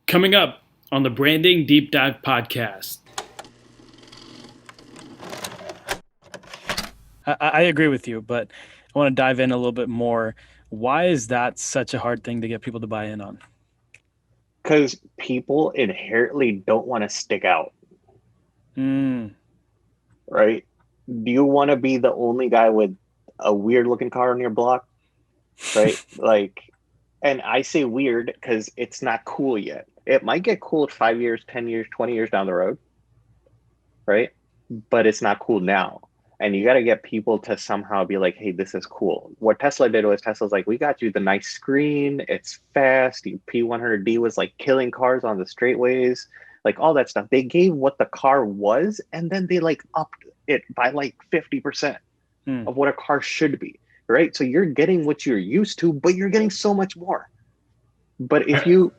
Coming up on the Branding Deep Dive podcast. I agree with you, but I want to dive in a little bit more. Why is that such a hard thing to get people to buy in on? Because people inherently don't want to stick out, right? Do you want to be the only guy with a weird looking car on your block, right? And I say weird because it's not cool yet. It might get cool at 5 years, 10 years, 20 years down the road, right? But it's not cool now. And you got to get people to somehow be like, hey, this is cool. What Tesla did was Tesla's like, we got you the nice screen. It's fast. P100D was like killing cars on the straightaways, like all that stuff. They gave what the car was, and then they like upped it by like 50% of what a car should be, right? So you're getting what you're used to, but you're getting so much more. But if you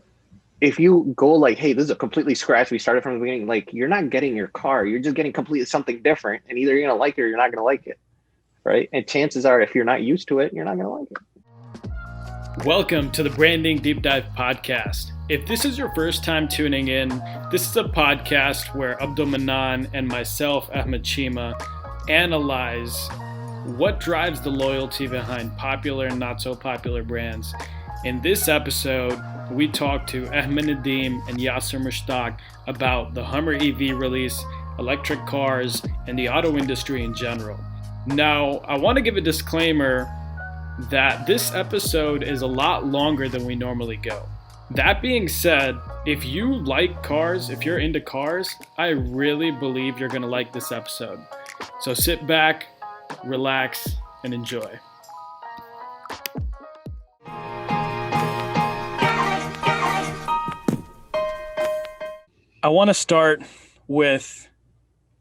go like, hey, this is a completely scratch, we started from the beginning, like you're not getting your car, you're just getting completely something different, and either you're gonna like it or you're not gonna like it, right? And chances are, if you're not used to it, you're not gonna like it. Welcome to the Branding Deep Dive podcast. If this is your first time tuning in, this is a podcast where Abdul Mannan and myself, Ahmed Cheema, analyze what drives the loyalty behind popular and not so popular brands. In this episode, we talked to Ahmed Nadeem and Yasser Mushtaq about the Hummer EV release, electric cars, and the auto industry in general. Now, I want to give a disclaimer that this episode is a lot longer than we normally go. That being said, if you like cars, if you're into cars, I really believe you're going to like this episode. So sit back, relax, and enjoy. I want to start with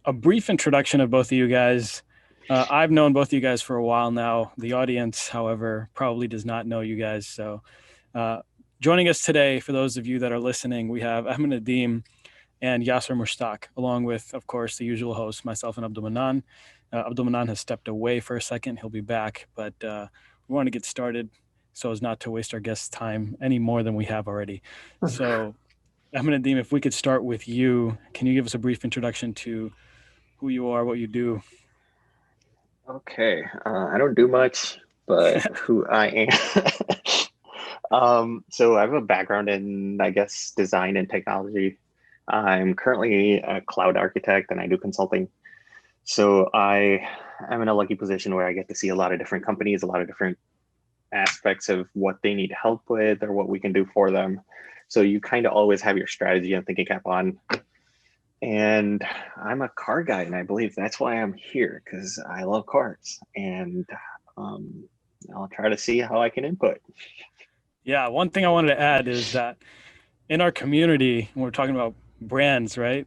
a brief introduction of both of you guys. I've known both of you guys for a while now. The audience, however, probably does not know you guys. So joining us today, for those of you that are listening, we have Ahmed Nadeem and Yasser Mushtaq, along with, of course, the usual hosts, myself and Abdul Mannan. Abdul Mannan has stepped away for a second. He'll be back, but we want to get started so as not to waste our guests' time any more than we have already. So Ahmed Nadeem, if we could start with you, can you give us a brief introduction to who you are, what you do? Okay, I don't do much, but who I am. So I have a background in, I guess, design and technology. I'm currently a cloud architect and I do consulting. So I am in a lucky position where I get to see a lot of different companies, a lot of different aspects of what they need help with or what we can do for them. So you kind of always have your strategy and thinking cap on. And I'm a car guy, and I believe that's why I'm here, because I love cars. And I'll try to see how I can input. Yeah, one thing I wanted to add is that in our community, when we're talking about brands, right?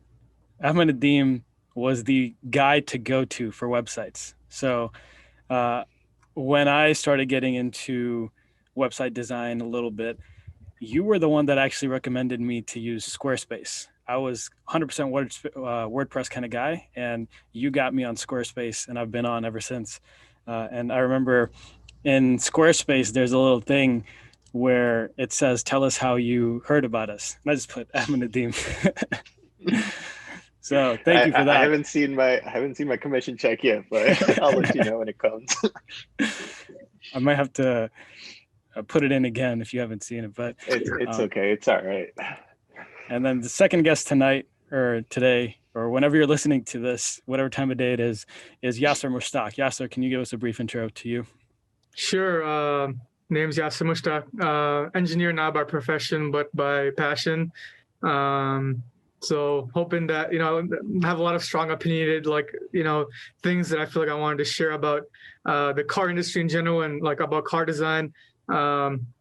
Ahmed Nadeem was the guy to go to for websites. So when I started getting into website design a little bit, you were the one that actually recommended me to use Squarespace. I was 100% WordPress kind of guy, and you got me on Squarespace, and I've been on ever since. And I remember in Squarespace, there's a little thing where it says, tell us how you heard about us. And I just put Ahmed Nadeem. So thank you for that. I haven't seen my commission check yet, but I'll let you know when it comes. I might have to put it in again if you haven't seen it, but it's okay. It's all right. And then the second guest tonight or today, or whenever you're listening to this, whatever time of day it is Yasser Mushtaq. Yasser, can you give us a brief intro to you? Sure. Name's Yasser Mushtaq. Engineer not by profession, but by passion. So hoping that, have a lot of strong opinionated, things that I feel like I wanted to share about the car industry in general and about car design.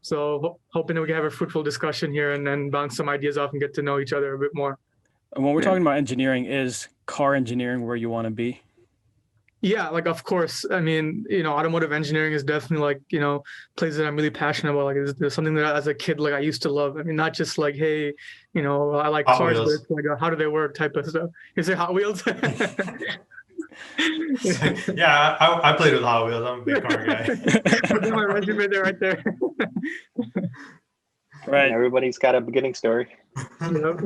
So hoping that we can have a fruitful discussion here and then bounce some ideas off and get to know each other a bit more. And when we're talking about engineering, is car engineering where you want to be? Yeah, of course. I mean, automotive engineering is definitely places that I'm really passionate about. There's something that as a kid, I used to love. I mean, not just hey, I like Hot cars, Wheels. but it's how do they work type of stuff. You say Hot Wheels? Yeah, I played with Hot Wheels. I'm a big car guy. My resume there, right there. Right. Everybody's got a beginning story. Yep.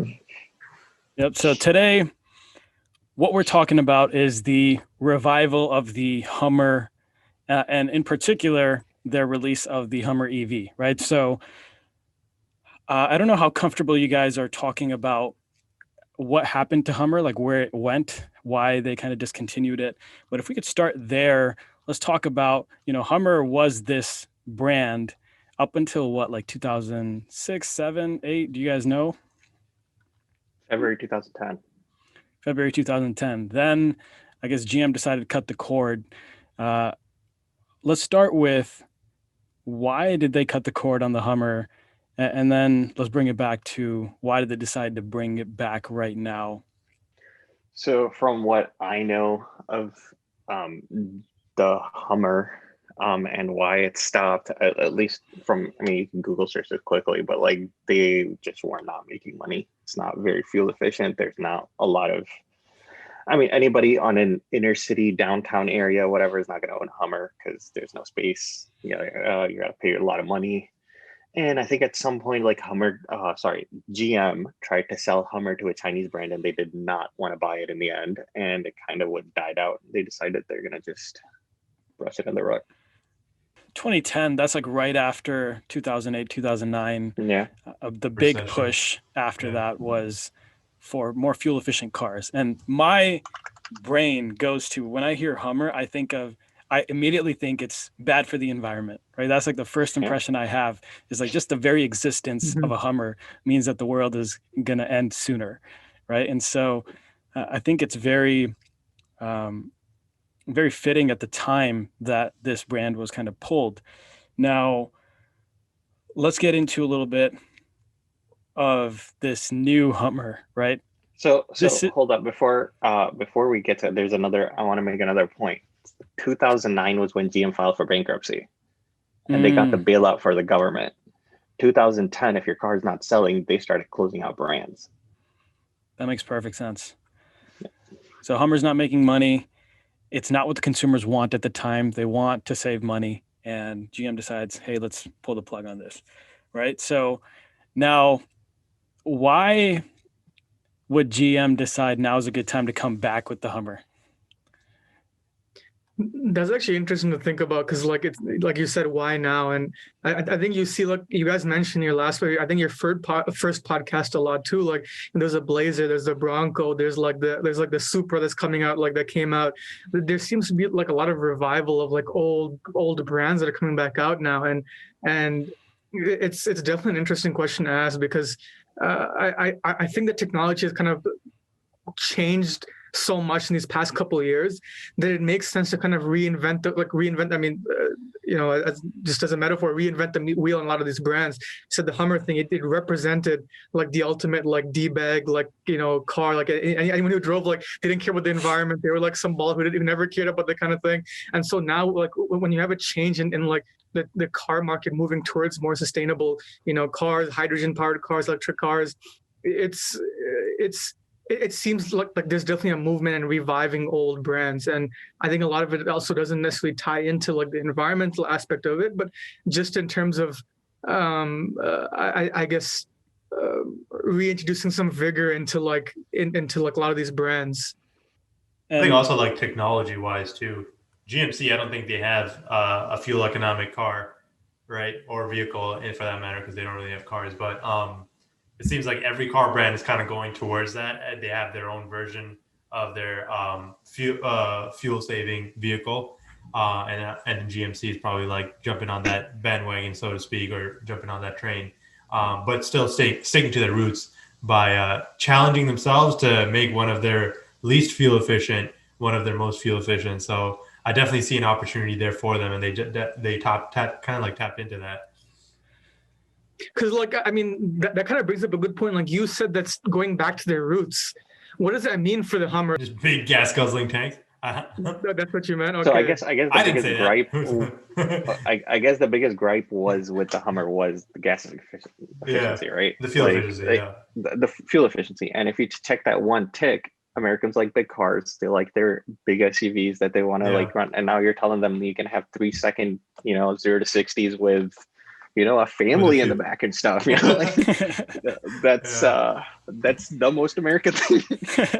Yep. So today, what we're talking about is the revival of the Hummer, and in particular, their release of the Hummer EV, right? So I don't know how comfortable you guys are talking about what happened to Hummer, like where it went, why they kind of discontinued it. But if we could start there, let's talk about, Hummer was this brand up until what, like 2006, 7, 8? Do you guys know? February 2010. February 2010. Then I guess GM decided to cut the cord. Let's start with, why did they cut the cord on the Hummer? And then let's bring it back to, why did they decide to bring it back right now? So from what I know of the Hummer and why it stopped, at least from, you can Google search this quickly, but like they just were not making money. It's not very fuel efficient. There's not a lot of, anybody on an inner city downtown area, whatever, is not going to own a Hummer because there's no space. You got to pay a lot of money. And I think at some point, like GM tried to sell Hummer to a Chinese brand, and they did not want to buy it in the end, and it kind of died out. They decided they're gonna just brush it under the rug. 2010, that's like right after 2008, 2009. Yeah. The big push after that was for more fuel efficient cars. And my brain goes to, when I hear Hummer, I immediately think it's bad for the environment, right? That's like the first impression I have, is like just the very existence of a Hummer means that the world is going to end sooner, right? And so I think it's very, very fitting at the time that this brand was kind of pulled. Now, let's get into a little bit of this new Hummer, right? So hold up, before we get to, I want to make another point. 2009 was when GM filed for bankruptcy, and they got the bailout for the government. 2010, if your car is not selling, they started closing out brands. That makes perfect sense. So Hummer's not making money. It's not what the consumers want at the time. They want to save money, and GM decides, hey, let's pull the plug on this, right? So now, why would GM decide now is a good time to come back with the Hummer? That's actually interesting to think about, because like it's like you said, why now? And I think you see, like you guys mentioned your last way, I think your first podcast a lot too. Like there's a Blazer, there's the Bronco, there's the Supra that's coming out, like that came out. There seems to be like a lot of revival of like old brands that are coming back out now, and it's definitely an interesting question to ask, because I think that technology has kind of changed so much in these past couple of years that it makes sense to kind of reinvent. Just as a metaphor, reinvent the wheel on a lot of these brands. So the Hummer thing, it represented like the ultimate like D-bag, like, car, like anyone who drove, like they didn't care about the environment. They were like some ball who never cared about that kind of thing. And so now, like when you have a change in like the car market moving towards more sustainable, cars, hydrogen powered cars, electric cars, it seems like there's definitely a movement in reviving old brands. And I think a lot of it also doesn't necessarily tie into like the environmental aspect of it, but just in terms of, I guess, reintroducing some vigor into like a lot of these brands. I think also like technology wise too, GMC, I don't think they have a fuel economic car, right? Or vehicle, and for that matter, because they don't really have cars, but it seems like every car brand is kind of going towards that. They have their own version of their fuel saving vehicle, and GMC is probably like jumping on that bandwagon, so to speak, or jumping on that train, but still sticking to their roots by challenging themselves to make one of their least fuel efficient one of their most fuel efficient. So I definitely see an opportunity there for them, and they tapped into that. Because that kind of brings up a good point. Like you said, that's going back to their roots. What does that mean for the Hummer? Just big gas guzzling tanks. That's what you meant. Okay. So I guess the biggest gripe. I guess the biggest gripe was with the Hummer was the gas efficiency, right? The fuel efficiency. The fuel efficiency, and if you check that one tick, Americans like big cars. They like their big SUVs that they want to like run. And now you're telling them you can have 3 second, 0 to 60s with, a family in the back and stuff. Like, that's the most American thing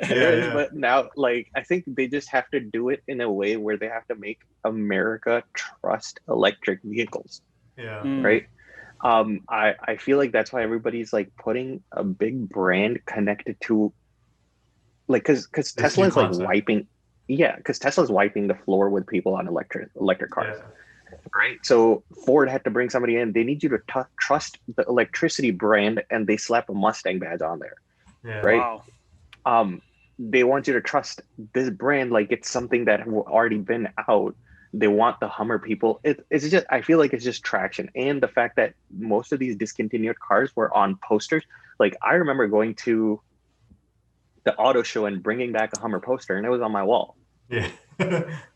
there is. But now, like, I think they just have to do it in a way where they have to make America trust electric vehicles. Yeah. Right. I feel like that's why everybody's like putting a big brand connected to, like, because Tesla is like wiping the floor with people on electric cars. Yeah. Right. So Ford had to bring somebody in. They need you to trust the electricity brand, and they slap a Mustang badge on there. Yeah. Right. Wow. They want you to trust this brand like it's something that have already been out. They want the Hummer people. It's just, I feel like it's just traction, and the fact that most of these discontinued cars were on posters. Like, I remember going to the auto show and bringing back a Hummer poster, and it was on my wall. Yeah.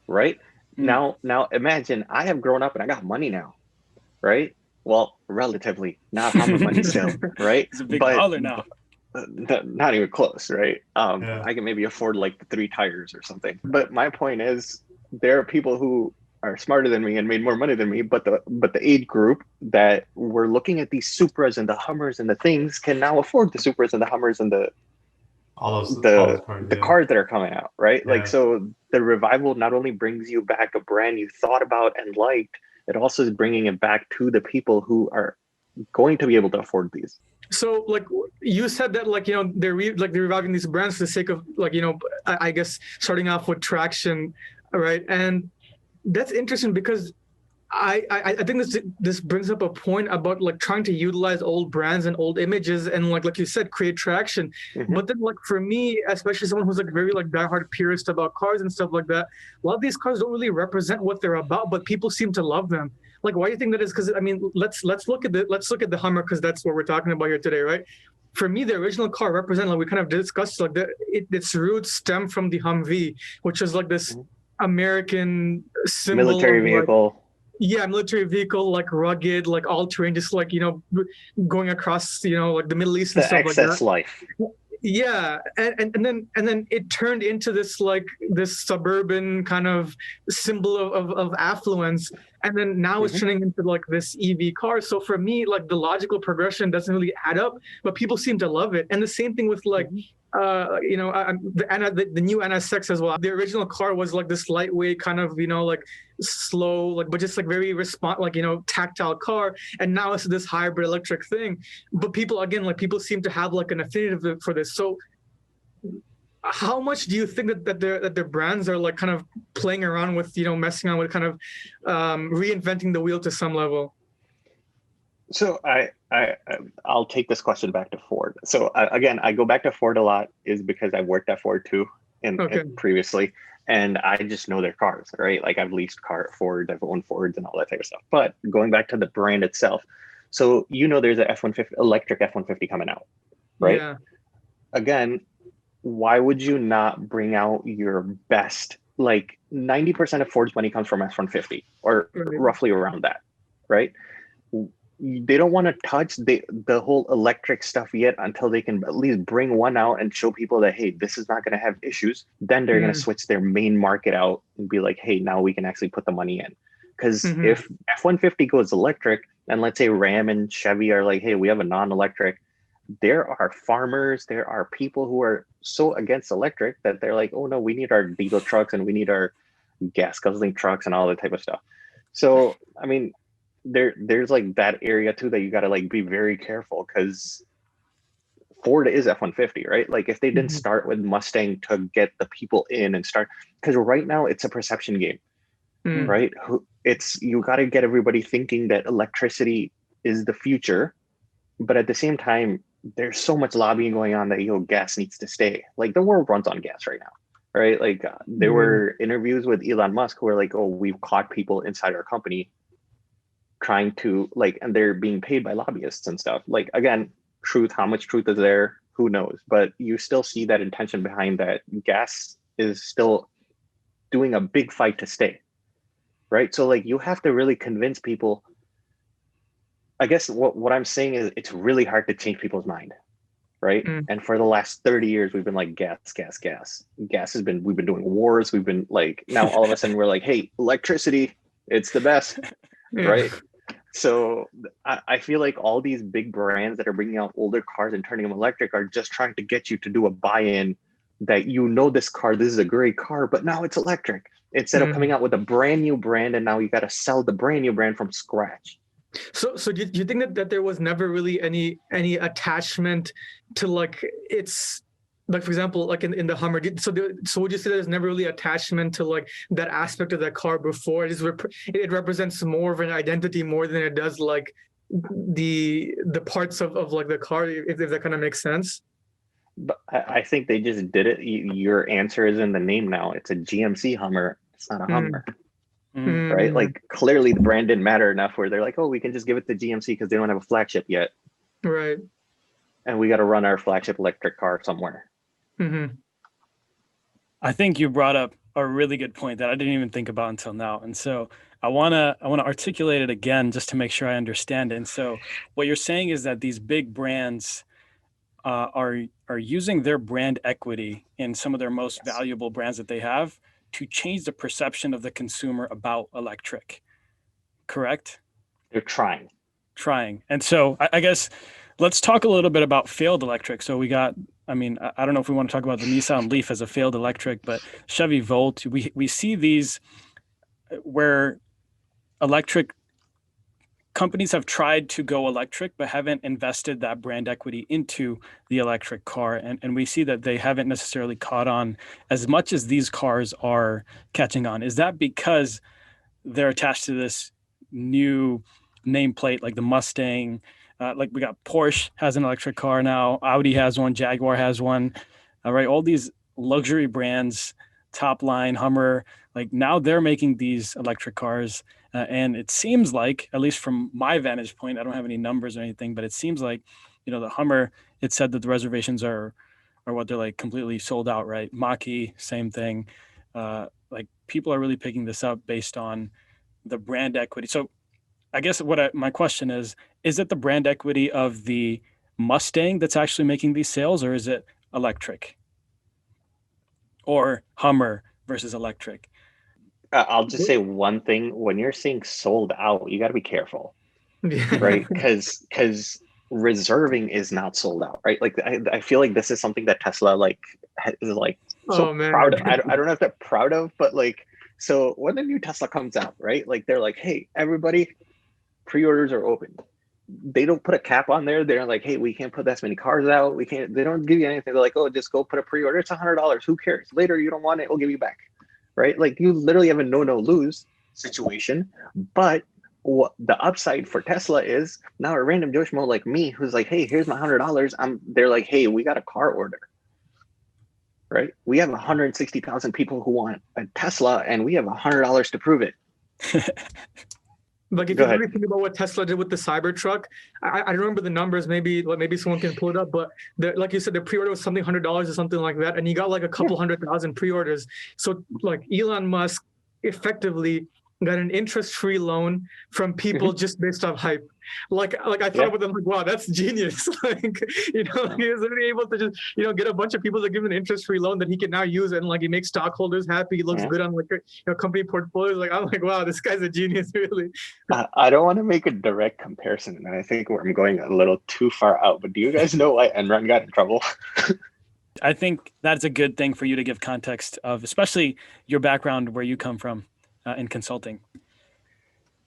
Right. Now imagine I have grown up and I got money now, right? Well, relatively, not Hummer money still, right? It's a big dollar now. Not even close, right? I can maybe afford like 3 tires or something. But my point is, there are people who are smarter than me and made more money than me, but the age group that were looking at these Supras and the Hummers and the things can now afford the Supras and the Hummers and the cars that are coming out, right? Yeah. Like, so the revival not only brings you back a brand you thought about and liked, it also is bringing it back to the people who are going to be able to afford these. So, like, you said that, like, they're reviving these brands for the sake of, like, I guess starting off with traction, right? And that's interesting because I think this brings up a point about, like, trying to utilize old brands and old images and, like you said, create traction. Mm-hmm. But then, like, for me, especially someone who's like very like diehard purist about cars and stuff like that, a lot of these cars don't really represent what they're about, but people seem to love them. Like, why do you think that is? Because, I mean, let's look at the Hummer, because that's what we're talking about here today, right? For me, the original car represents, like we kind of discussed, like its roots stem from the Humvee, which is like this American symbol, military vehicle. Military vehicle, like rugged, like all terrain, just like, going across, like the Middle East and stuff like that. Excess life. Yeah, and then it turned into this, like, this suburban kind of symbol of affluence, and then now it's turning into like this EV car. So for me, like, the logical progression doesn't really add up, but people seem to love it. And the same thing with, like, the new NSX as well. The original car was like this lightweight kind of, like slow, like, but just like very tactile car. And now it's this hybrid electric thing. But people seem to have like an affinity for this. So how much do you think that their brands are like kind of playing around with, messing around with kind of reinventing the wheel to some level? So I'll take this question back to Ford. So again, I go back to Ford a lot is because I worked at Ford too, and previously, and I just know their cars, right? Like, I've leased Fords, I've owned Fords and all that type of stuff. But going back to the brand itself, so there's a F-150 electric F-150 coming out, right? Yeah. Again, why would you not bring out your best? Like, 90% of Ford's money comes from F-150 or roughly around that, right? They don't want to touch the whole electric stuff yet until they can at least bring one out and show people that, hey, this is not going to have issues. Then they're going to switch their main market out and be like, hey, now we can actually put the money in. Because if F-150 goes electric, and let's say Ram and Chevy are like, hey, we have a non-electric, there are farmers, there are people who are so against electric that they're like, oh no, we need our diesel trucks and we need our gas guzzling trucks and all that type of stuff. So, I mean, there's like that area too that you got to like be very careful, because Ford is F-150, right? Like, if they didn't start with Mustang to get the people in and start, because right now it's a perception game, right? You got to get everybody thinking that electricity is the future, but at the same time, there's so much lobbying going on that gas needs to stay. Like, the world runs on gas right now, right? Like, there were interviews with Elon Musk who were like, oh, we've caught people inside our company trying to, like, and they're being paid by lobbyists and stuff. Like, again, how much truth is there? Who knows? But you still see that intention behind that. Gas is still doing a big fight to stay, right? So, like, you have to really convince people. I guess what I'm saying is it's really hard to change people's mind, right? And for the last 30 years, we've been like, gas. We've been doing wars. We've been like, now all of a sudden we're like, hey, electricity, it's the best, right? So I feel like all these big brands that are bringing out older cars and turning them electric are just trying to get you to do a buy-in that this car, this is a great car, but now it's electric. Instead of coming out with a brand new brand, and now you got to sell the brand new brand from scratch. So do you think that there was never really any attachment to like its, like for example, like in the Hummer? So would you say there's never really attachment to like that aspect of that car before? It represents more of an identity more than it does like the parts of like the car, if that kind of makes sense. But I think they just did it. Your answer is in the name now. It's a GMC Hummer. It's not a Hummer. Right? Like clearly the brand didn't matter enough where they're like, oh, we can just give it to GMC because they don't have a flagship yet. Right. And we got to run our flagship electric car somewhere. I think you brought up a really good point that I didn't even think about until now. And so I want to articulate it again just to make sure I understand it. And so what you're saying is that these big brands are using their brand equity in some of their most valuable brands that they have to change the perception of the consumer about electric. Correct? They're trying. And so I guess let's talk a little bit about failed electric. So we got, I mean, I don't know if we want to talk about the Nissan Leaf as a failed electric, but Chevy Volt, we see these where electric companies have tried to go electric, but haven't invested that brand equity into the electric car. And we see that they haven't necessarily caught on as much as these cars are catching on. Is that because they're attached to this new nameplate, like the Mustang? Like we got Porsche has an electric car now, Audi has one, Jaguar has one, right? All these luxury brands, top line, Hummer, like now they're making these electric cars. And it seems like, at least from my vantage point, I don't have any numbers or anything, but it seems like, the Hummer, it said that the reservations are what they're like completely sold out, right? Mach-E, same thing. Like people are really picking this up based on the brand equity. So I guess my question is it the brand equity of the Mustang that's actually making these sales, or is it electric? Or Hummer versus electric? I'll just say one thing. When you're saying sold out, you got to be careful, right? Because reserving is not sold out, right? Like I feel like this is something that Tesla is like so proud of. I don't know if they're proud of, but like, so when the new Tesla comes out, right? Like they're like, hey, everybody, pre-orders are open. They don't put a cap on there. They're like, hey, we can't put that many cars out. We can't. They don't give you anything. They're like, oh, just go put a pre-order. It's $100. Who cares? Later, you don't want it, we'll give you back. Right? Like you literally have a no lose situation. But what the upside for Tesla is now a random Joe Schmo like me who's like, hey, here's my $100. They're like, hey, we got a car order. Right? We have 160,000 people who want a Tesla and we have $100 to prove it. Like if you really think about what Tesla did with the Cybertruck, I remember the numbers. Maybe someone can pull it up. But like you said, the pre-order was something $100 or something like that, and you got like a couple 100,000 pre-orders. So like Elon Musk effectively got an interest-free loan from people just based off hype. Like I thought about them like, wow, that's genius. Like, he was literally able to just, get a bunch of people to give him an interest-free loan that he can now use, and like he makes stockholders happy. He looks good on like company portfolios. Like I'm like, wow, this guy's a genius, really. I don't want to make a direct comparison, and I think I'm going a little too far out. But do you guys know why Enron got in trouble? I think that's a good thing for you to give context of, especially your background where you come from in consulting.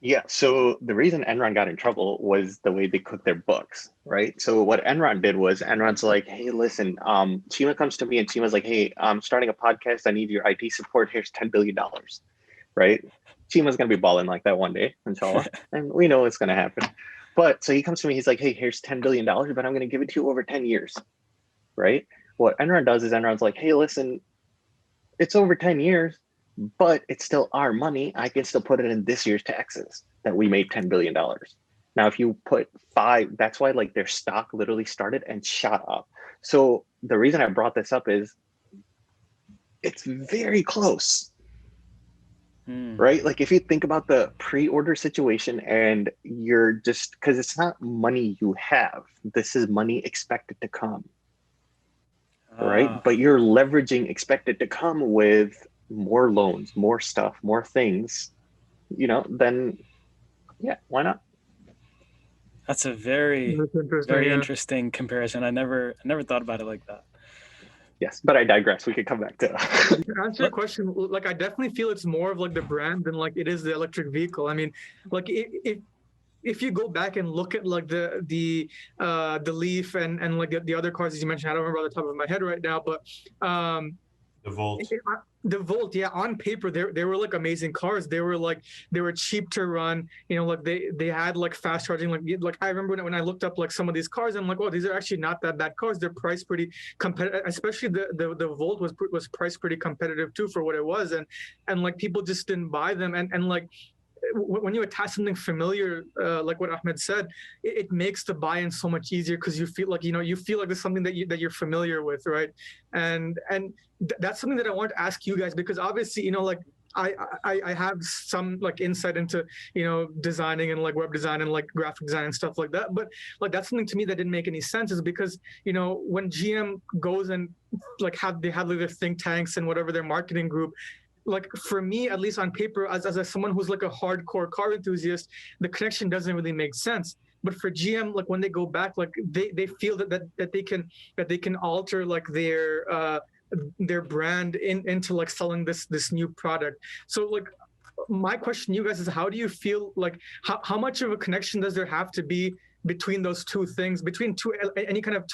Yeah, so the reason Enron got in trouble was the way they cooked their books, right? So what Enron did was Enron's like, hey, listen, Cheema comes to me and Cheema's like, hey, I'm starting a podcast. I need your IT support. Here's $10 billion, right? Cheema's going to be balling like that one day, inshallah. And we know it's going to happen. But so he comes to me, he's like, hey, here's $10 billion, but I'm going to give it to you over 10 years, right? What Enron does is Enron's like, hey, listen, it's over 10 years. But it's still our money. I can still put it in this year's taxes that we made $10 billion. Now, if you put 5, that's why like their stock literally started and shot up. So the reason I brought this up is it's very close, right? Like if you think about the pre-order situation and you're just, because it's not money you have, this is money expected to come, right? But you're leveraging expected to come with more loans, more stuff, more things, then yeah, why not? That's a very, That's interesting, very yeah. interesting comparison. I never thought about it like that. Yes, but I digress. We could come back to that. To answer your question, like I definitely feel it's more of like the brand than like it is the electric vehicle. I mean, like if you go back and look at like the Leaf and like the other cars as you mentioned, I don't remember off the top of my head right now, but The Volt. the Volt, yeah, on paper they were like amazing cars. They were cheap to run, you know, like they had like fast charging. Like I remember when I looked up like some of these cars, I'm like, oh, these are actually not that bad cars. They're priced pretty competitive, especially the Volt was priced pretty competitive too for what it was, and like people just didn't buy them, and like when you attach something familiar, like what Ahmed said, it makes the buy-in so much easier because you feel like there's something that you're familiar with, right? And that's something that I want to ask you guys, because obviously, you know, like I have some like insight into, you know, designing and like web design and like graphic design and stuff like that. But like that's something to me that didn't make any sense, is because, you know, when GM goes and like they have like their think tanks and whatever their marketing group, like for me, at least on paper, as someone who's like a hardcore car enthusiast, the connection doesn't really make sense. But for GM, like when they go back, like they feel that they can alter like their brand into like selling this new product. So like my question to you guys is, how do you feel like how much of a connection does there have to be between those two things, between any kind of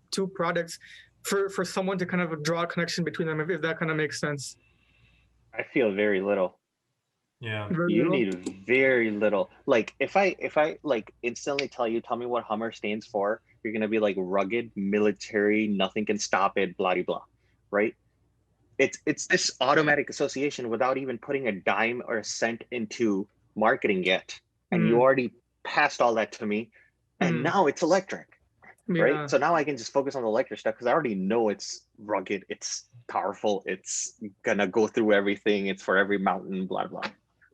two products for someone to kind of draw a connection between them, if that kind of makes sense? I feel very little. Yeah. You need very little. Like if I like instantly tell me what Hummer stands for, you're gonna be like rugged, military, nothing can stop it, blah blah blah, right? It's this automatic association without even putting a dime or a cent into marketing yet, and you already passed all that to me, and now it's electric, right? So now I can just focus on the electric stuff because I already know it's rugged, it's powerful, it's gonna go through everything, it's for every mountain, blah blah.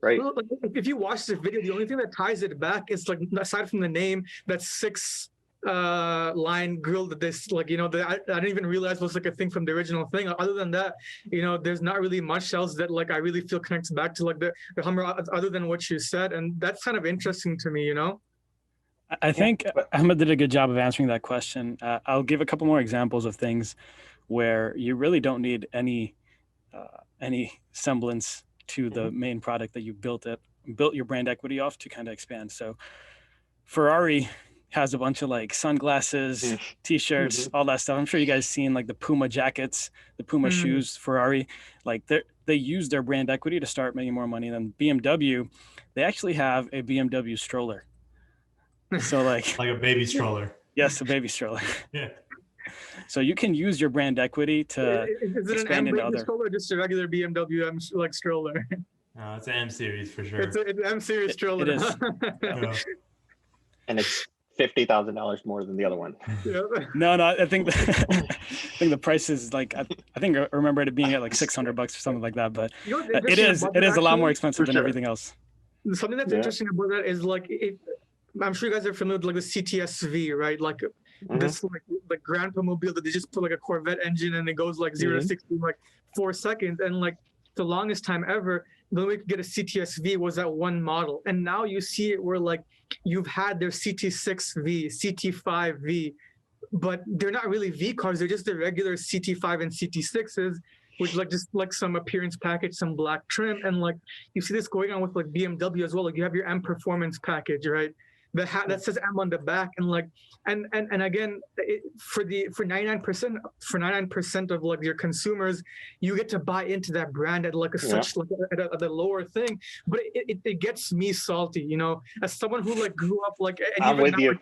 Right. Well, if you watch the video, the only thing that ties it back is like, aside from the name, that 6-line grill that this, like, you know, I didn't even realize was like a thing from the original thing. Other than that, you know, there's not really much else that like I really feel connects back to like the Hummer, other than what you said, and that's kind of interesting to me, you know. I think Ahmed did a good job of answering that question. I'll give a couple more examples of things where you really don't need any semblance to the main product that you built your brand equity off to kind of expand. So Ferrari has a bunch of like sunglasses, t-shirts, all that stuff. I'm sure you guys seen like the Puma jackets, the Puma shoes, Ferrari, like they use their brand equity to start making more money than BMW. They actually have a BMW stroller. So like a baby stroller. Yes, a baby stroller. Yeah. So you can use your brand equity to expand into other. Stroller or just a regular BMW like stroller? No, it's an M series for sure. It's an M series stroller. It is. Yeah. And it's $50,000 more than the other one. Yeah. No, I think the price is like I think I remember it being at like $600 or something like that. But you know, it is a lot more expensive than everything else. Something that's interesting about that is like I'm sure you guys are familiar with like the CTSV, right? Like this like grandpa mobile that they just put like a Corvette engine and it goes like 0 to 60 in like 4 seconds, and like the longest time ever the only way to get a CTSV was that one model, and now you see it where like you've had their CT6V, CT5V, but they're not really V cars, they're just the regular CT5 and CT6s with like just like some appearance package, some black trim, and like you see this going on with like BMW as well. Like you have your M Performance package, right? The hat that says M on the back, and like and again for 99% of like your consumers, you get to buy into that brand at like such like at a lower thing, but it gets me salty, you know, as someone who like grew up like, and I'm with you.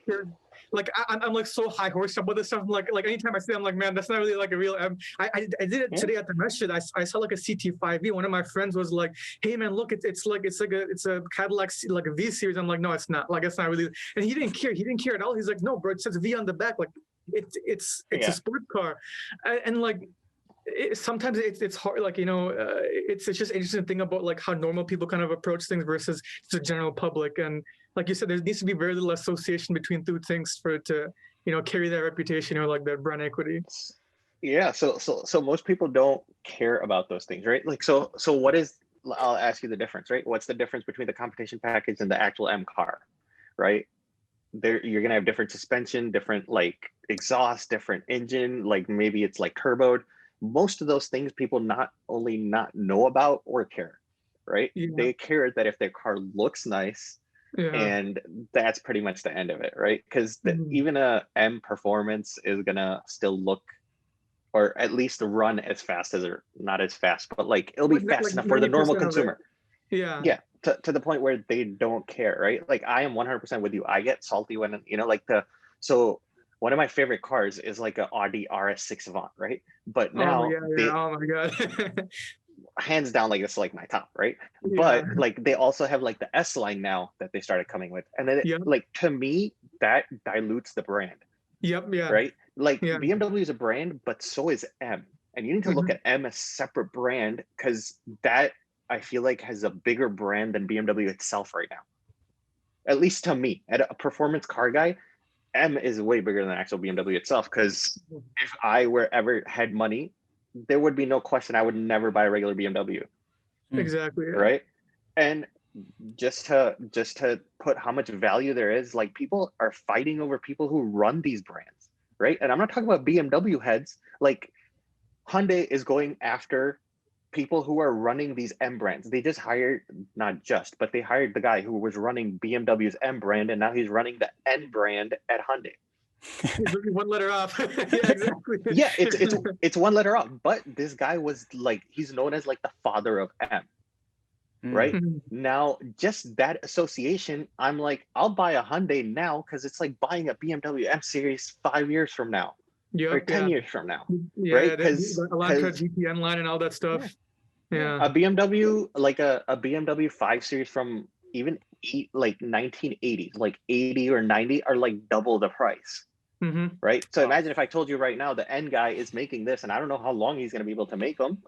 Like I'm like so high horse about this stuff. I'm like anytime I see it, I'm like, man, that's not really like a real M. I did it today at the masjid. I saw like a CT5V. One of my friends was like, hey man, look, it's a Cadillac like a V series. I'm like, no, it's not. Like it's not really. And he didn't care. He didn't care at all. He's like, no, bro, it says V on the back. Like it's a sport car, and like. Sometimes it's hard, like, you know, it's just interesting to think about like how normal people kind of approach things versus the general public. And like you said, there needs to be very little association between two things for it to, you know, carry that reputation or like that brand equity. Yeah. So most people don't care about those things, right? Like, so what is, I'll ask you the difference, right? What's the difference between the competition package and the actual M car, right? you're gonna have different suspension, different like exhaust, different engine, like maybe it's like turboed. Most of those things people not only not know about or care, right? Yeah. They care that if their car looks nice, Yeah. and that's pretty much the end of it, right? Because even a M performance is gonna still look, or at least run as fast as, or not as fast, but like it'll be fast enough for the normal 90% of it. consumer. Yeah. To the point where they don't care, right? Like I am 100% with you. I get salty when, you know, like so one of my favorite cars is like an Audi RS6 Avant, right? But now oh my god. hands down, like it's like my top, right? But like they also have like the S line now that they started coming with, and then like to me that dilutes the brand. Yep. Yeah. Right. Like BMW is a brand, but so is M, and you need to look at M as separate brand, because that I feel like has a bigger brand than BMW itself right now. At least to me, at a performance car guy, M is way bigger than actual BMW itself. Because if I were ever had money, there would be no question I would never buy a regular BMW. Exactly. Yeah. Right. And just to put how much value there is, like people are fighting over people who run these brands, right? And I'm not talking about BMW heads. Like Hyundai is going after people who are running these M brands. They just hired, but they hired the guy who was running BMW's M brand, and now he's running the N brand at Hyundai. One letter off. Yeah, exactly. Yeah, it's one letter off. But this guy was like, he's known as like the father of M. Right now, just that association, I'm like, I'll buy a Hyundai now because it's like buying a BMW M series 5 years from now, or 10 years from now, right? Because the Elantra GTN line and all that stuff. A BMW, like a BMW 5 series from even like 1980s, like 80 or 90, are like double the price. Right. So imagine if I told you right now the N guy is making this, and I don't know how long he's going to be able to make them.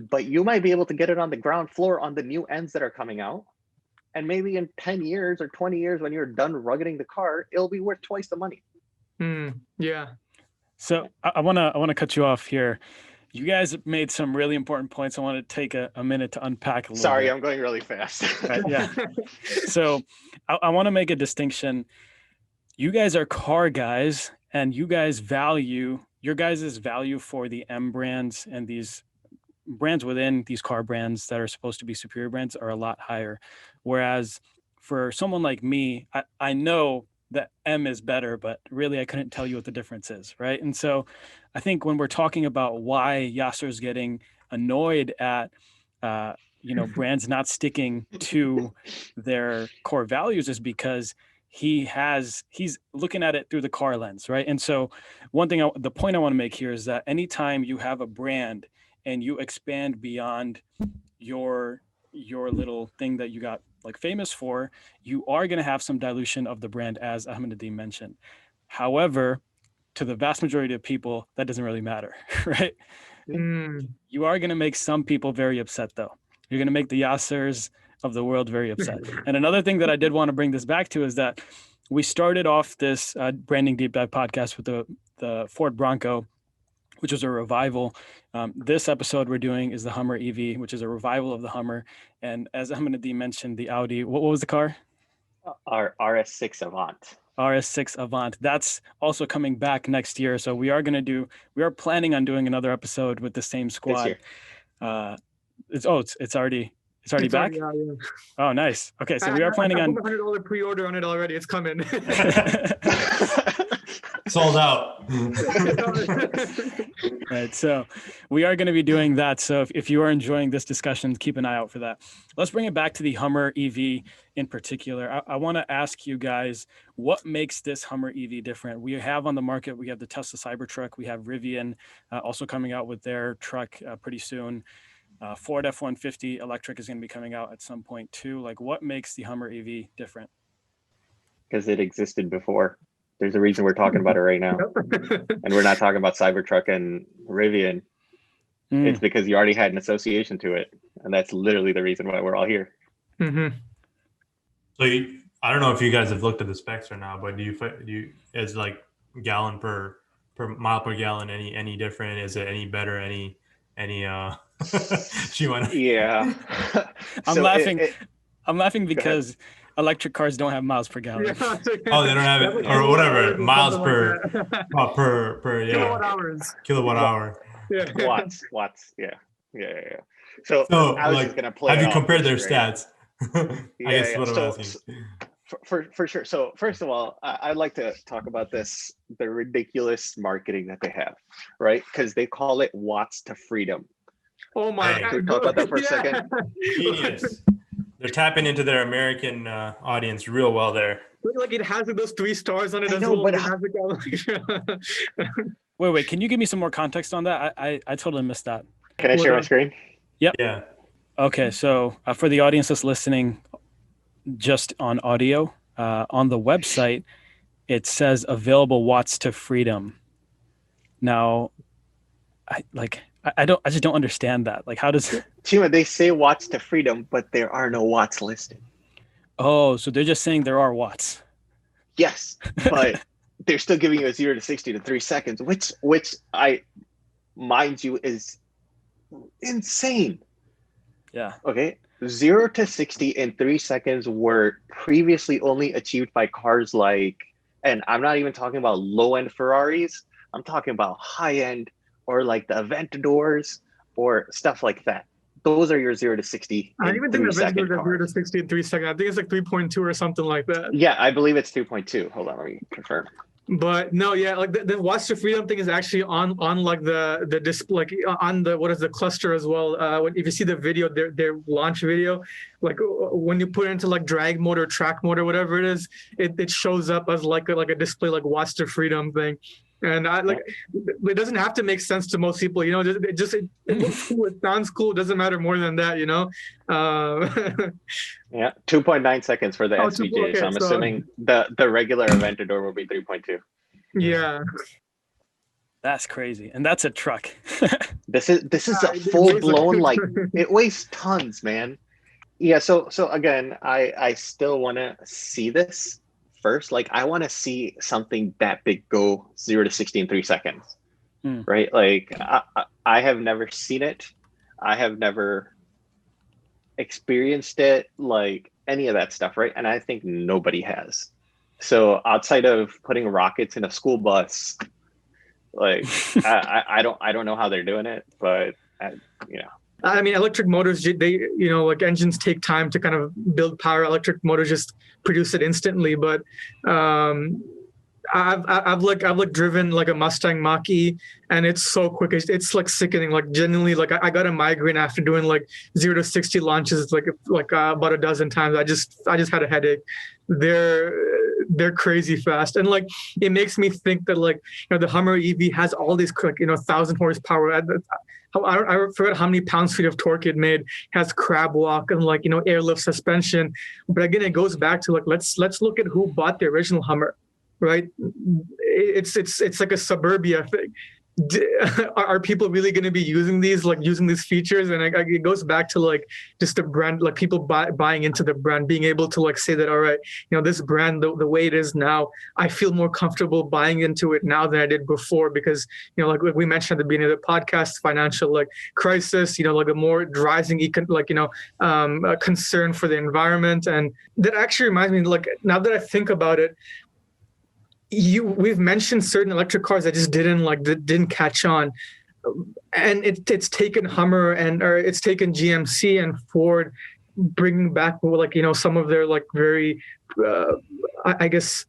But you might be able to get it on the ground floor on the new ends that are coming out. And maybe in 10 years or 20 years, when you're done ruggeding the car, it'll be worth twice the money. Yeah. So I wanna cut you off here. You guys made some really important points. I want to take a minute to unpack a little bit. I'm going really fast. Yeah. So I want to make a distinction. You guys are car guys, and you guys value your guys' value for the M brands and these brands within these car brands that are supposed to be superior brands are a lot higher. Whereas for someone like me, I know that M is better, but really I couldn't tell you what the difference is, right? And so I think when we're talking about why Yasser is getting annoyed at brands not sticking to their core values is because he's looking at it through the car lens, right? And so the point I want to make here is that anytime you have a brand and you expand beyond your little thing that you got like famous for, you are going to have some dilution of the brand, as Ahmed Nadeem mentioned. However, to the vast majority of people, that doesn't really matter, right? You are going to make some people very upset, though. You're going to make the Yassers of the world very upset. And another thing that I did want to bring this back to is that we started off this branding deep dive podcast with the Ford Bronco, which was a revival. This episode we're doing is the Hummer EV, which is a revival of the Hummer. And as Ahmed Nadeem mentioned, the Audi, what was the car? Our RS6 Avant. RS6 Avant. That's also coming back next year. So we are planning on doing another episode with the same squad. It's already back? Yeah. Oh, nice. Okay, so we are planning on $100 pre-order on it already. It's coming. Sold out. Right. So we are going to be doing that. So if you are enjoying this discussion, keep an eye out for that. Let's bring it back to the Hummer EV in particular. I want to ask you guys, what makes this Hummer EV different? We have on the market, we have the Tesla Cybertruck, we have Rivian also coming out with their truck pretty soon. Ford F-150 electric is going to be coming out at some point too. Like, what makes the Hummer EV different? Because it existed before. There's a reason we're talking about it right now. And we're not talking about Cybertruck and Rivian. It's because you already had an association to it. And that's literally the reason why we're all here. So I don't know if you guys have looked at the specs or not, but do you is like gallon per mile per gallon any different? Is it any better? Any Yeah. I'm laughing because electric cars don't have miles per gallon. Oh, they don't have it, or whatever, miles per kilowatt hours. kilowatt hour. Yeah. Watts. Yeah. So I was like, just gonna play. have it you off compared their this, right? stats? I guess what I'm asking. For sure. So first of all, I'd like to talk about the ridiculous marketing that they have, right? Because they call it watts to freedom. Oh my Hey. God. Can we talk about that for a second? Genius. They're tapping into their American audience real well there. Like it has those 3 stars on it I as know, well. but It has the Wait, can you give me some more context on that? I totally missed that. Can I share my screen? Yeah. Okay, so for the audience that's listening just on audio, on the website, it says available watts to freedom. Now, I just don't understand that. Like, how does... Cheema, they say watts to freedom, but there are no watts listed. Oh, so they're just saying there are watts. Yes, but they're still giving you a 0 to 60 to 3 seconds, which I, mind you, is insane. Yeah. Okay. 0 to 60 in 3 seconds were previously only achieved by cars like, and I'm not even talking about low-end Ferraris. I'm talking about high-end or like the Aventadors or stuff like that. Those are your 0 to 60 I in even think 3 the second Avengers are 0 to cars. 60 in 3 seconds. I think it's like 3.2 or something like that. Yeah, I believe it's 3.2. Hold on, let me confirm. But no, yeah, like the Watch to Freedom thing is actually on like the display, like on the what is the cluster as well. If you see the video, their launch video, like when you put it into like drag mode or track mode or whatever it is, it shows up as like a display like Watch to Freedom thing. And I like it doesn't have to make sense to most people, you know. It looks cool, it sounds cool. It doesn't matter more than that, you know. Yeah, 2.9 seconds for the Oh, SVJ. okay, So I'm so- assuming the regular Aventador will be 3.2. Yeah. That's crazy. And that's a truck. This is Yeah, a it full weighs blown like- like it weighs tons, man. Yeah, so again, I still want to see this first. Like I want to see something that big go 0 to 60 in 3 seconds. Right? Like I have never seen it. I have never experienced it, like any of that stuff, right? And I think nobody has. So outside of putting rockets in a school bus, like I don't know how they're doing it, but you know. I mean, electric motors, they, you know, like engines take time to kind of build power. Electric motors just produce it instantly. But I've driven like a Mustang Mach-E, and it's so quick. It's like sickening. Like genuinely, like I got a migraine after doing like 0 to 60 launches like about a dozen times. I just had a headache. They're crazy fast, and like it makes me think that like, you know, the Hummer EV has all these like, you know, 1,000 horsepower. I forgot how many pounds-feet of torque it made. It has crab walk and like, you know, airlift suspension. But again, it goes back to like let's look at who bought the original Hummer, right? It's like a suburbia thing. Are people really going to be using these features? And it goes back to like just the brand, like people buying into the brand, being able to like say that, all right, you know, this brand, the way it is now, I feel more comfortable buying into it now than I did before, because, you know, like we mentioned at the beginning of the podcast, financial like crisis, you know, like a more rising concern for the environment. And that actually reminds me, like, now that I think about it, we've mentioned certain electric cars that just didn't catch on, and it's taken Hummer or it's taken GMC and Ford bringing back like, you know, some of their like very I guess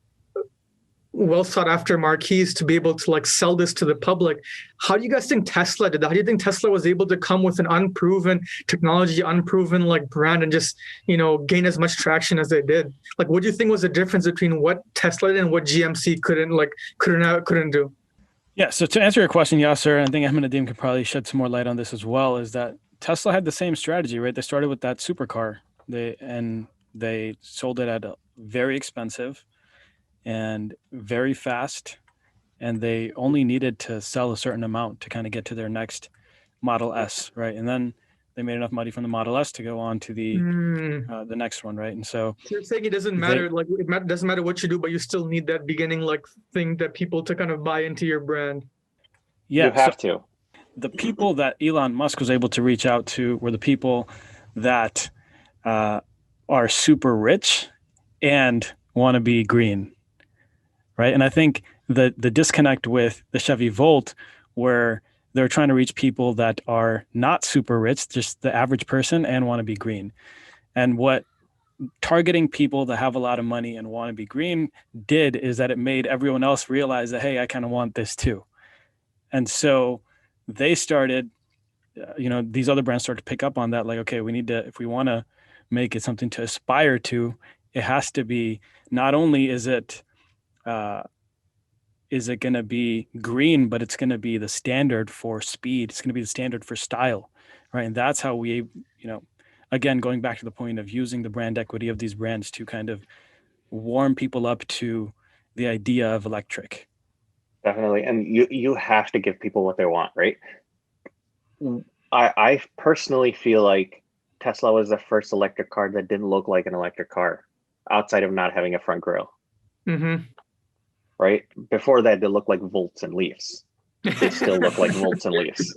well sought after marquees to be able to like sell this to the public. How do you guys think Tesla did that? How do you think Tesla was able to come with an unproven technology, unproven like brand, and just, you know, gain as much traction as they did? Like, what do you think was the difference between what Tesla did and what GMC couldn't do? Yeah. So to answer your question, Yasser, I think Ahmed Nadeem could probably shed some more light on this as well, is that Tesla had the same strategy, right? They started with that supercar. They sold it at a very expensive and very fast, and they only needed to sell a certain amount to kind of get to their next Model S, right? And then they made enough money from the Model S to go on to the next one, right? And so you're saying it doesn't matter, doesn't matter what you do, but you still need that beginning like thing that people to kind of buy into your brand. Yeah, you have to. The people that Elon Musk was able to reach out to were the people that are super rich and want to be green, right? And I think the disconnect with the Chevy Volt, where they're trying to reach people that are not super rich, just the average person, and want to be green. And what targeting people that have a lot of money and want to be green did is that it made everyone else realize that, hey, I kind of want this too. And so they started, these other brands started to pick up on that. Like, okay, we need to, if we want to make it something to aspire to, it has to be, not only is it going to be green, but it's going to be the standard for speed. It's going to be the standard for style, right? And that's how we, again, going back to the point of using the brand equity of these brands to kind of warm people up to the idea of electric. Definitely. And you have to give people what they want, right? I personally feel like Tesla was the first electric car that didn't look like an electric car outside of not having a front grille. Mm-hmm. Right? Before that, they looked like Volts and Leafs. They still look like Volts and Leafs.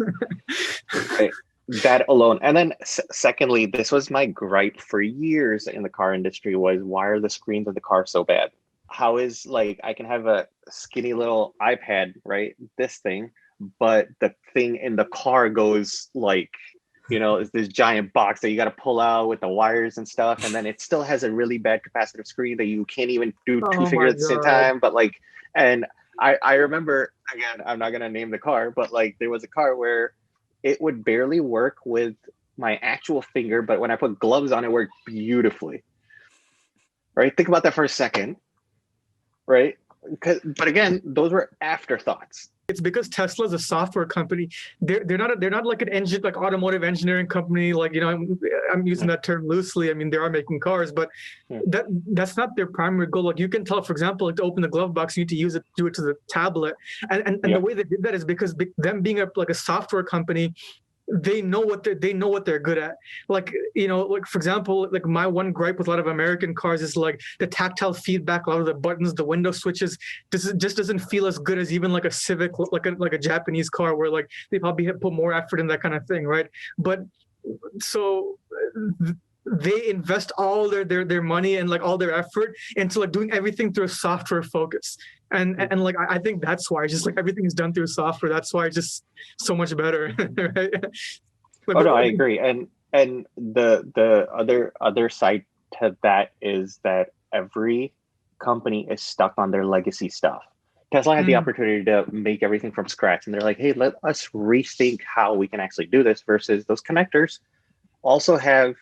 Right? That alone. And then secondly, this was my gripe for years in the car industry was, why are the screens of the car so bad? How is, like, I can have a skinny little iPad, right? This thing, but the thing in the car goes like, it's this giant box that you got to pull out with the wires and stuff. And then it still has a really bad capacitive screen that you can't even do two fingers at the same time. But like, and I remember, again, I'm not going to name the car, but like there was a car where it would barely work with my actual finger, but when I put gloves on, it worked beautifully. Right? Think about that for a second. Right? But again, those were afterthoughts. It's because Tesla is a software company. They're not like an engine, like automotive engineering company. Like, I'm using that term loosely. I mean, they are making cars, but that's not their primary goal. Like, you can tell, for example, like, to open the glove box, you need to do it to the tablet. And the way they did that is because them being a software company, they know what they're good at. Like, like, for example, like my one gripe with a lot of American cars is like the tactile feedback, a lot of the buttons, the window switches, just doesn't feel as good as even like a Civic, like a Japanese car where like they probably put more effort in that kind of thing, right? But so they invest all their money and like all their effort into like doing everything through a software focus. And like I think that's why just like everything is done through software. That's why it's just so much better. Right? Oh no, I agree. And the other side to that is that every company is stuck on their legacy stuff. Tesla had the opportunity to make everything from scratch, and they're like, hey, let us rethink how we can actually do this, versus those connectors also have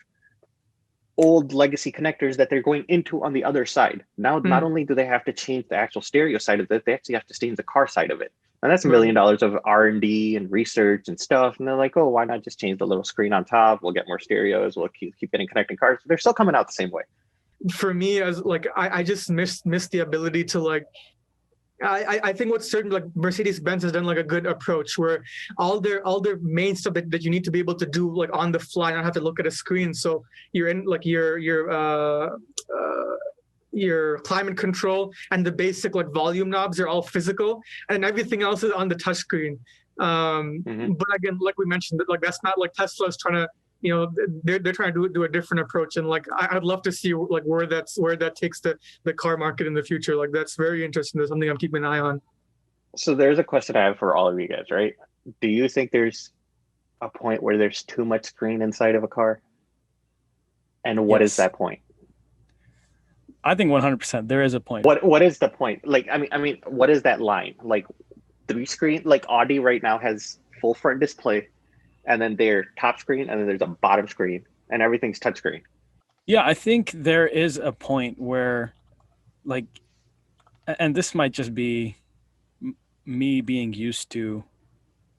old legacy connectors that they're going into on the other side. Now, not only do they have to change the actual stereo side of it, they actually have to change the car side of it. And that's $1 million of R&D and research and stuff. And they're like, oh, why not just change the little screen on top? We'll get more stereos. We'll keep getting connecting cars. They're still coming out the same way. For me, as like, I just miss the ability to like, I think what's certain, like Mercedes-Benz has done like a good approach where all their main stuff that you need to be able to do like on the fly, not have to look at a screen. So you're in like your climate control and the basic like volume knobs are all physical, and everything else is on the touchscreen. But again, like we mentioned, like that's not like Tesla's trying to, they're trying to do a different approach, and like I'd love to see like where that takes the car market in the future. Like that's very interesting. That's something I'm keeping an eye on. So there's a question I have for all of you guys, right? Do you think there's a point where there's too much screen inside of a car? And what is that point? I think 100% there is a point. What is the point? Like, I mean, what is that line? Like 3 screen, like Audi right now has full front display, and then their top screen, and then there's a bottom screen, and everything's touchscreen. Yeah, I think there is a point where, like, and this might just be me being used to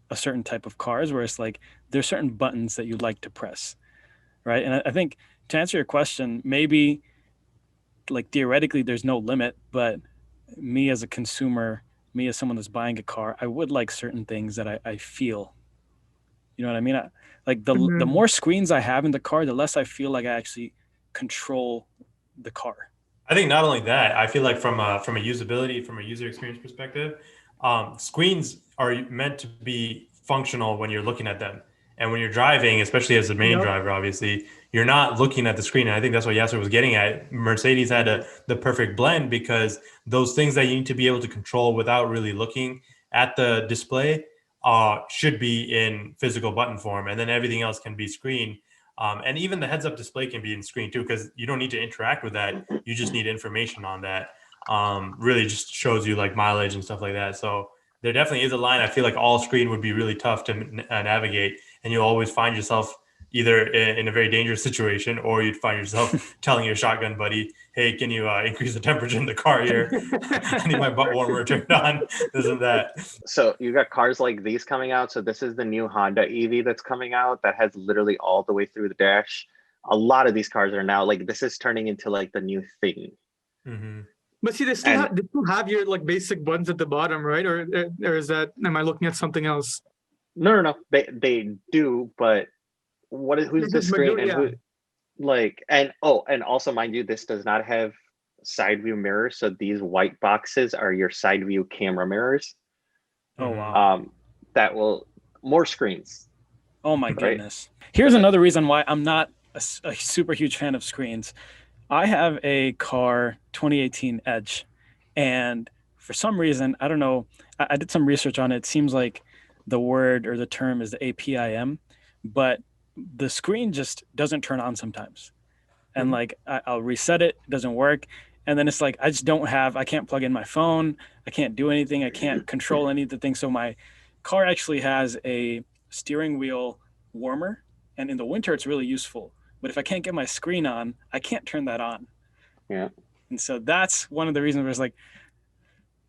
a certain type of cars, where it's like there's certain buttons that you like to press, right? And I think to answer your question, maybe like theoretically there's no limit, but me as a consumer, me as someone that's buying a car, I would like certain things that I feel. You know what I mean? Like the more screens I have in the car, the less I feel like I actually control the car. I think not only that, I feel like from a usability, from a user experience perspective, screens are meant to be functional when you're looking at them. And when you're driving, especially as the main driver, obviously, you're not looking at the screen. And I think that's what Yasser was getting at. Mercedes had the perfect blend, because those things that you need to be able to control without really looking at the display should be in physical button form. And then everything else can be screen. And even the heads-up display can be in screen too, because you don't need to interact with that. You just need information on that. Really just shows you like mileage and stuff like that. So there definitely is a line. I feel like all screen would be really tough to navigate, and you'll always find yourself either in a very dangerous situation, or you'd find yourself telling your shotgun buddy, hey, can you increase the temperature in the car here? I need my butt warmer turned on, this and that. So you got cars like these coming out. So this is the new Honda EV that's coming out that has literally all the way through the dash. A lot of these cars are now like, this is turning into like the new thing. Mm-hmm. But see, they still have your like basic buttons at the bottom, right? Or is that, am I looking at something else? No. They do, but who's the screen and who, like, and also mind you, this does not have side view mirrors. So these white boxes are your side view camera mirrors. Oh wow. That will more screens. Oh my goodness. Here's another reason why I'm not a super huge fan of screens. I have a car 2018 Edge, and for some reason, I don't know, I did some research on it. It seems like the word or the term is the APIM, but the screen just doesn't turn on sometimes. And like I'll reset it, it doesn't work. And then it's like I can't plug in my phone, I can't do anything, I can't control any of the things. So my car actually has a steering wheel warmer, and in the winter it's really useful. But if I can't get my screen on, I can't turn that on. Yeah. And so that's one of the reasons where it's like,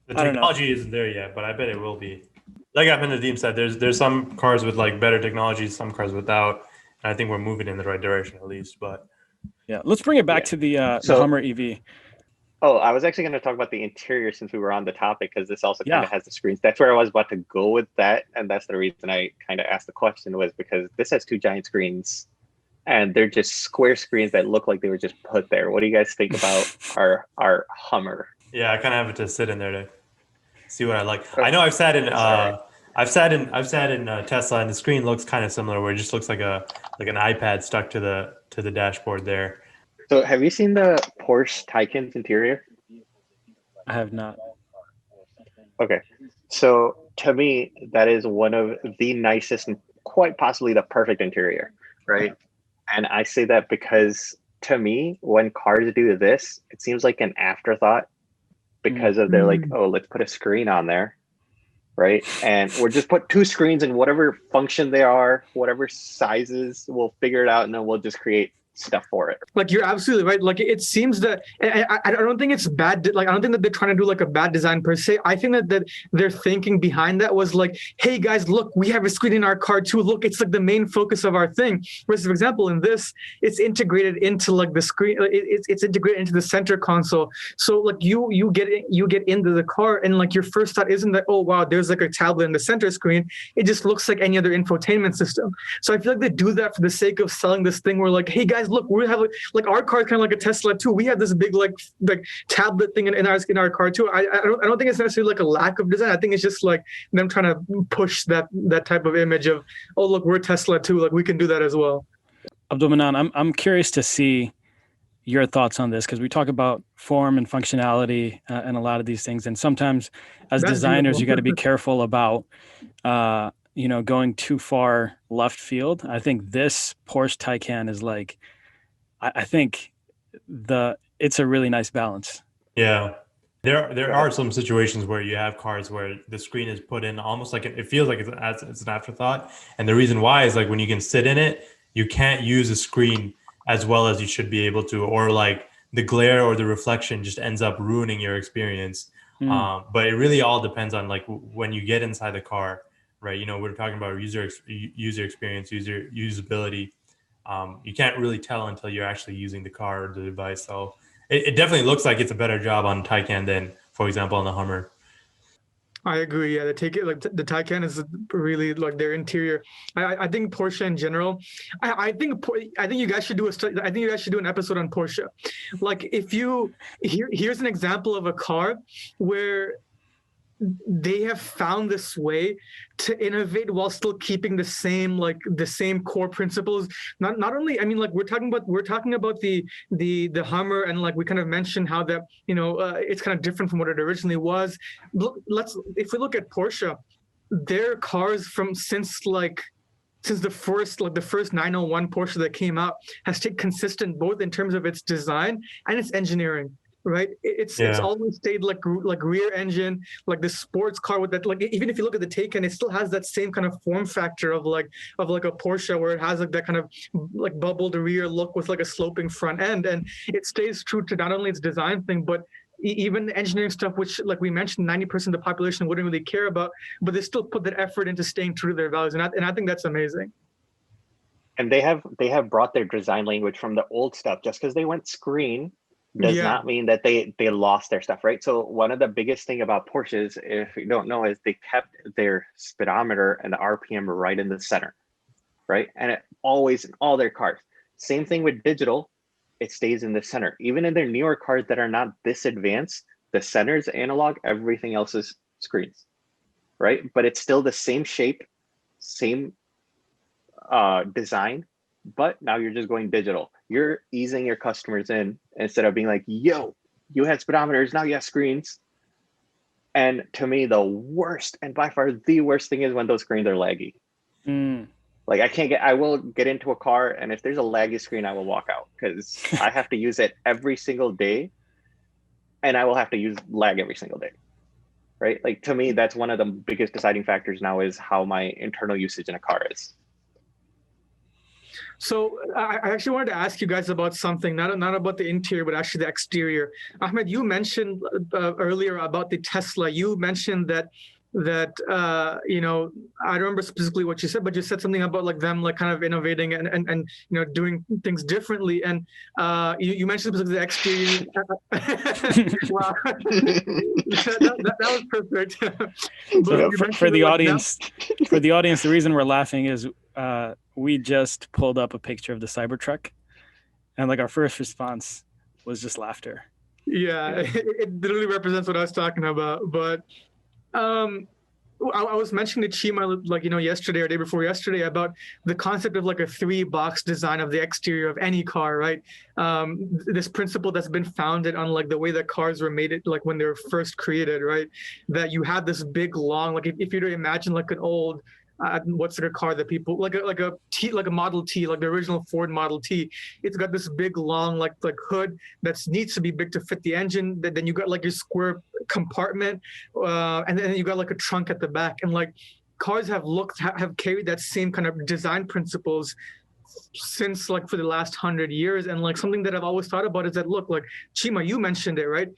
the technology isn't there yet, but I bet it will be. Like Nadeem said, there's some cars with like better technology, some cars without. And I think we're moving in the right direction at least. But yeah, let's bring it back to the Hummer EV. Oh, I was actually going to talk about the interior since we were on the topic, because this also kind of has the screens. That's where I was about to go with that. And that's the reason I kind of asked the question, was because this has two giant screens. And they're just square screens that look like they were just put there. What do you guys think about our Hummer? Yeah, I kind of have to sit in there to see what I like. I know I've sat in Tesla, and the screen looks kind of similar, where it just looks like an iPad stuck to the dashboard there. So have you seen the Porsche Tycoons interior? I have not. Okay, so to me, that is one of the nicest and quite possibly the perfect interior, right? And I say that because to me, when cars do this, it seems like an afterthought, because of they're like, oh, let's put a screen on there, right? And we'll just put two screens in whatever function they are, whatever sizes, we'll figure it out, and then we'll just create stuff for it. Like, you're absolutely right. Like, it seems that I don't think it's bad. Like, I don't think that they're trying to do like a bad design per se. I think that their thinking behind that was like, hey guys, look, we have a screen in our car too. Look, it's like the main focus of our thing. Whereas, for example, in this, it's integrated into like the screen. It's integrated into the center console. So like you get into the car, and like your first thought isn't that, oh wow, there's like a tablet in the center screen. It just looks like any other infotainment system. So I feel like they do that for the sake of selling this thing where like, hey guys, look, we have like our car is kind of like a Tesla too. We have this big like tablet thing in our car too. I don't think it's necessarily like a lack of design. I think it's just like them trying to push that type of image of, oh look, we're Tesla too. Like we can do that as well. Abdul Mannan, I'm curious to see your thoughts on this, because we talk about form and functionality and a lot of these things, and sometimes as designers you got to be careful about going too far left field. I think this Porsche Taycan is like, I think it's a really nice balance. Yeah. There are some situations where you have cars where the screen is put in almost like it feels like it's an afterthought. And the reason why is like when you can sit in it, you can't use a screen as well as you should be able to, or like the glare or the reflection just ends up ruining your experience. But it really all depends on like when you get inside the car, right? We're talking about user experience, usability. You can't really tell until you're actually using the car or the device. So it definitely looks like it's a better job on Taycan than, for example, on the Hummer. I agree. Yeah, the Taycan is really like their interior. I think Porsche in general. I think you guys should do an episode on Porsche. Like, if you here's an example of a car where they have found this way to innovate while still keeping the same core principles. Not only, I mean, like we're talking about the Hummer, and like we kind of mentioned how that, it's kind of different from what it originally was. Look, if we look at Porsche, their cars since the first 901 Porsche that came out has stayed consistent both in terms of its design and its engineering. Right, it's always stayed like rear engine, like the sports car with that. Like even if you look at the Taycan, it still has that same kind of form factor of like a Porsche, where it has like that kind of like bubbled rear look with like a sloping front end, and it stays true to not only its design thing, but even the engineering stuff, which like we mentioned, 90% of the population wouldn't really care about, but they still put that effort into staying true to their values, and I think that's amazing. And they have brought their design language from the old stuff. Just because they went screen does not mean that they lost their stuff, right? So one of the biggest thing about Porsches, if you don't know, is they kept their speedometer and the RPM right in the center, right? And it always in all their cars. Same thing with digital, it stays in the center. Even in their newer cars that are not this advanced, the center's analog, everything else is screens, right? But it's still the same shape, same design, but now you're just going digital. You're easing your customers in instead of being like, yo, you had speedometers, now you have screens. And to me, the worst, and by far the worst thing, is when those screens are laggy. Like I will get into a car, and if there's a laggy screen, I will walk out, because I have to use it every single day, and I will have to use lag every single day, right? Like to me, that's one of the biggest deciding factors now, is how my internal usage in a car is. So I actually wanted to ask you guys about something, not about the interior, but actually the exterior. Ahmed, you mentioned earlier about the Tesla. You mentioned that I don't remember specifically what you said, but you said something about like them like kind of innovating and doing things differently. And you mentioned specifically the exterior. Wow, that was perfect. So for the audience, the reason we're laughing is we just pulled up a picture of the Cybertruck, and like our first response was just laughter. Yeah, it literally represents what I was talking about. But I was mentioning to Cheema yesterday or day before yesterday about the concept of like a 3-box design of the exterior of any car, right? This principle that's been founded on like the way that cars were made, like when they were first created, right? That you had this big long, like if you were to imagine like an old what's their car that people like a Model T, like the original Ford Model T. It's got this big long like hood that needs to be big to fit the engine. Then you got like your square compartment, and then you got like a trunk at the back. And like cars have carried that same kind of design principles since like for the last 100 years. And like something that I've always thought about is that, look, like Cheema, you mentioned it, right?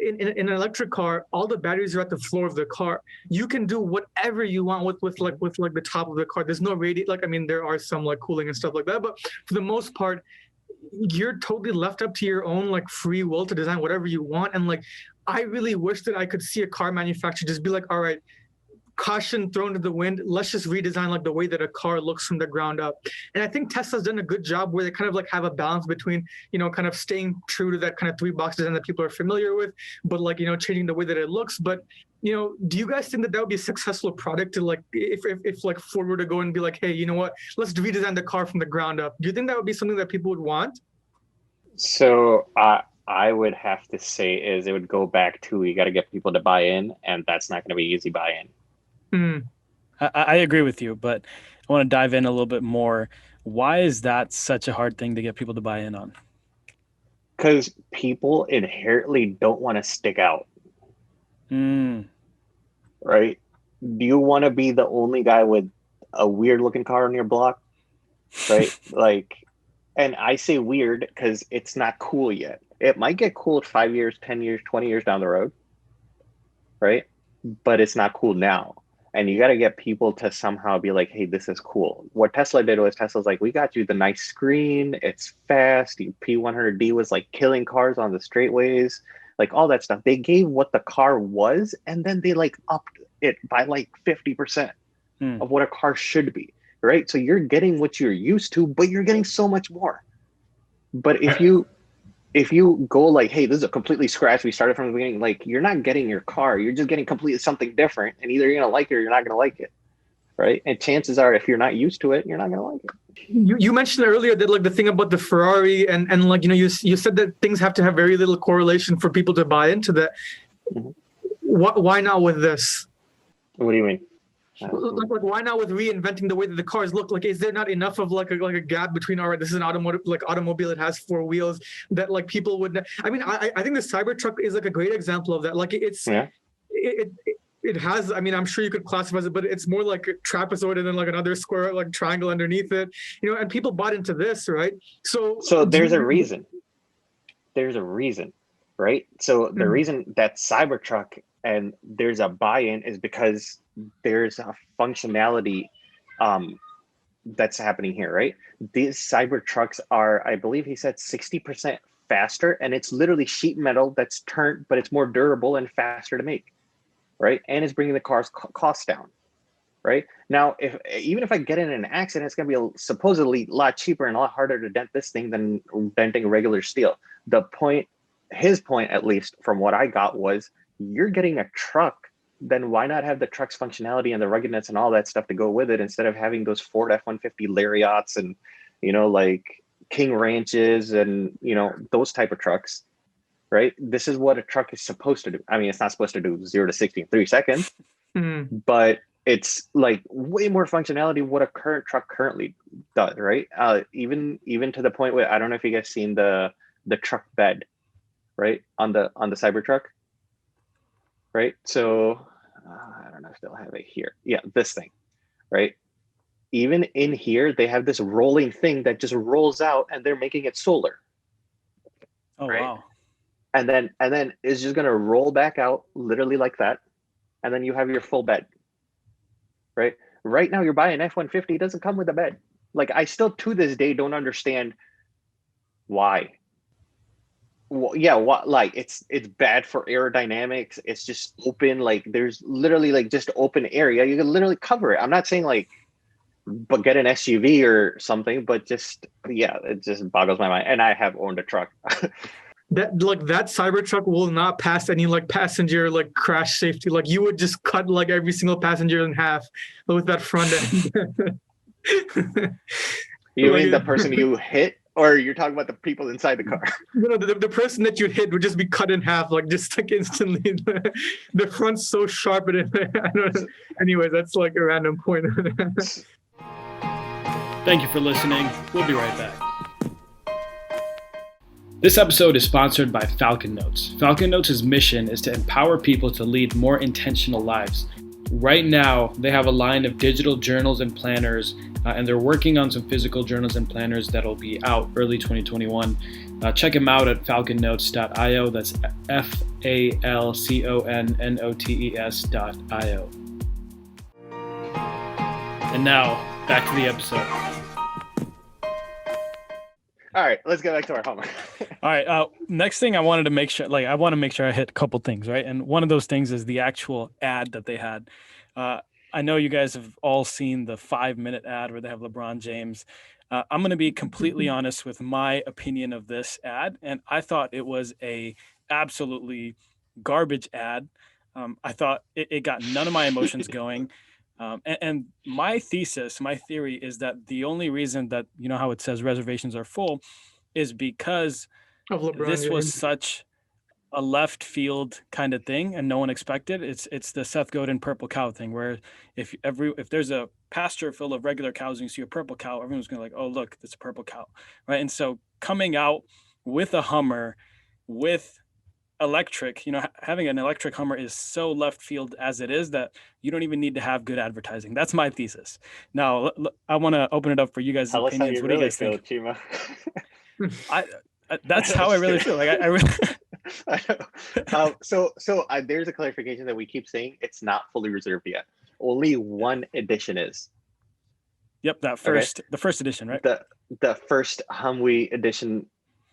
In an electric car, all the batteries are at the floor of the car. You can do whatever you want with the top of the car. There's no radiator. Like, I mean, there are some like cooling and stuff like that, but for the most part, you're totally left up to your own like free will to design whatever you want. And like, I really wish that I could see a car manufacturer just be like, all right, caution thrown to the wind, let's just redesign like the way that a car looks from the ground up. And I think Tesla's done a good job where they kind of like have a balance between, kind of staying true to that kind of 3-box design that people are familiar with, but like, changing the way that it looks. But, do you guys think that would be a successful product to like, if like Ford were to go and be like, hey, you know what, let's redesign the car from the ground up? Do you think that would be something that people would want? So I would have to say is it would go back to, you got to get people to buy in, and that's not going to be easy buy-in. I agree with you, but I want to dive in a little bit more. Why is that such a hard thing to get people to buy in on? Because people inherently don't want to stick out. Right? Do you want to be the only guy with a weird looking car on your block? Right? Like, and I say weird because it's not cool yet. It might get cool 5 years, 10 years, 20 years down the road. Right? But it's not cool now. And you got to get people to somehow be like, hey, this is cool. What Tesla did was Tesla's like, we got you the nice screen. It's fast. P100D was like killing cars on the straightaways, like all that stuff. They gave what the car was, and then they like upped it by like 50% of what a car should be, right? So you're getting what you're used to, but you're getting so much more. But if you if you go like, hey, this is a completely scratch, we started from the beginning, like you're not getting your car, you're just getting completely something different, and either you're gonna like it or you're not gonna like it, right? And chances are, if you're not used to it, you're not gonna like it. You mentioned earlier that like the thing about the Ferrari and like, you know, you said that things have to have very little correlation for people to buy into that. Mhm. Why not with this? What do you mean? Like why not with reinventing the way that the cars look? Like, is there not enough of like a gap between, all right, this is an automobile, it has 4 wheels, that like people would, I mean, I think the Cybertruck is like a great example of that. Like it's, Yeah. it has, I mean, I'm sure you could classify it, but it's more like a trapezoid and then like another square, like triangle underneath it, you know, and people bought into this, right? So There's a reason. There's a reason, right? So the reason that Cybertruck and there's a buy-in is because there's a functionality that's happening here, right? These Cybertrucks are, I believe he said 60% faster, and it's literally sheet metal that's turned, but it's more durable and faster to make, right? And it's bringing the car's cost down, right? Now, even if I get in an accident, it's going to be supposedly a lot cheaper and a lot harder to dent this thing than denting regular steel. His point, at least from what I got, was you're getting a truck, then why not have the truck's functionality and the ruggedness and all that stuff to go with it, instead of having those Ford F-150 Lariats and, you know, like King Ranches and, you know, those type of trucks, right? This is what a truck is supposed to do. I mean, it's not supposed to do 0 to 60 in 3 seconds, but it's like way more functionality what a current truck currently does, right? Even to the point where, I don't know if you guys seen the truck bed, right, on the Cybertruck, right? So I don't know if they'll have it here. Yeah, this thing, right? Even in here, they have this rolling thing that just rolls out, and they're making it solar. Oh, right? wow. And then it's just gonna roll back out, literally like that, and then you have your full bed, right? Right now, you're buying F-150, it doesn't come with a bed. Like, I still to this day don't understand why. Well, yeah, what, like it's bad for aerodynamics. It's just open, like there's literally like just open area. You can literally cover it. I'm not saying like, but get an SUV or something, but just, yeah, it just boggles my mind. And I have owned a truck. that Cybertruck will not pass any like passenger like crash safety. Like you would just cut like every single passenger in half with that front end. You mean the person you hit? Or you're talking about the people inside the car? You know, the person that you'd hit would just be cut in half, like just like instantly. The front's so sharp, and I don't know. Anyway, that's like a random point. Thank you for listening. We'll be right back. This episode is sponsored by Falcon Notes. Falcon Notes' mission is to empower people to lead more intentional lives. Right now, they have a line of digital journals and planners, and they're working on some physical journals and planners that'll be out early 2021. Check them out at falconnotes.io. That's FALCONNOTES.io. And now, back to the episode. All right, let's get back to our homework. All right. Next thing I wanted to make sure, I want to make sure I hit a couple things, right? And one of those things is the actual ad that they had. I know you guys have all seen the 5-minute ad where they have LeBron James. I'm going to be completely honest with my opinion of this ad, and I thought it was a absolutely garbage ad. I thought it got none of my emotions going. And my theory is that the only reason that, you know how it says reservations are full is because Of LeBron this was James. such a left field kind of thing and no one expected. It's the Seth Godin purple cow thing, where if there's a pasture full of regular cows and you see a purple cow, everyone's gonna like, oh look, it's a purple cow, right? And so coming out with a Hummer with electric, you know, having an electric Hummer is so left field as it is that you don't even need to have good advertising. That's my thesis. Now I want to open it up for you guys' Tell us how opinions. you What do you really guys feel, think? Chima. That's how I really feel. Like I really. So there's a clarification that we keep saying it's not fully reserved yet. Only one edition is. Yep, the first edition, right? The first Humvee edition,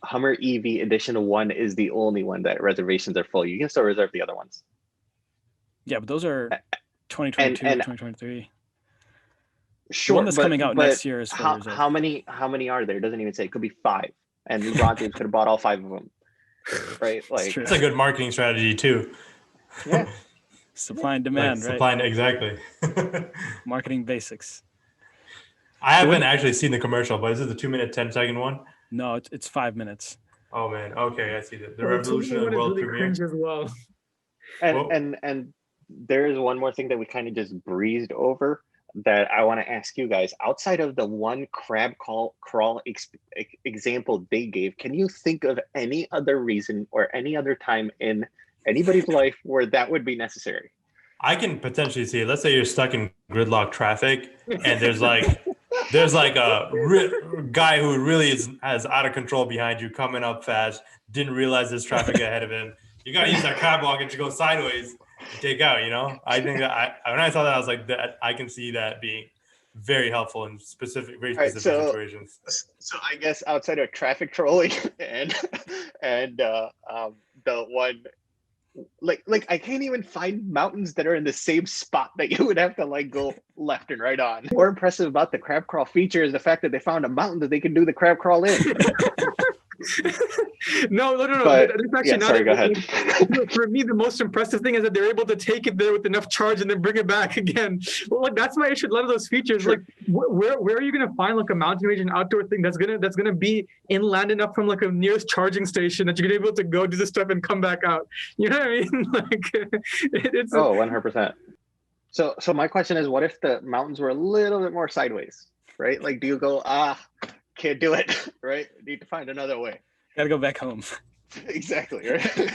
Hummer EV edition 1 is the only one that reservations are full. You can still reserve the other ones. Yeah, but those are 2022, and 2023. Sure, the one that's coming out next year is how many are there? It doesn't even say. It could be 5. and LeBron James could have bought all 5 of them, right? Like, It's a good marketing strategy too. yeah, Supply and demand, right? Supply and exactly. Marketing basics. I haven't actually seen the commercial, but is it the 2-minute, 10-second one? No, it's 5 minutes. Oh man, okay, I see that. The Oh, Revolution one and is World really Premiere. cringe as well. and there is one more thing that we kind of just breezed over that I want to ask you guys. Outside of the one crab crawl example they gave, can you think of any other reason or any other time in anybody's life where that would be necessary? I can potentially see it. Let's say you're stuck in gridlock traffic, and there's like a guy who really has out of control behind you, coming up fast, didn't realize there's traffic ahead of him. You gotta use that crab walk and to go sideways and take out. You know, I think that when I saw that, I was like, that I can see that being very helpful in very specific situations. So I guess outside of traffic trolling and the one. Like I can't even find mountains that are in the same spot that you would have to like go left and right on. More impressive about the crab crawl feature is the fact that they found a mountain that they can do the crab crawl in. No. But, That's actually yeah, not sorry, go ahead. For me, the most impressive thing is that they're able to take it there with enough charge and then bring it back again. Well, like that's my issue with a lot of those features. Sure. Like, where are you gonna find like a mountain range and outdoor thing that's gonna be inland enough from like a nearest charging station that you're gonna be able to go do this stuff and come back out? You know what I mean? Like, it's 100%. So my question is, what if the mountains were a little bit more sideways, right? Like, do you go, can't do it, right? Need to find another way. Gotta go back home. Exactly, right?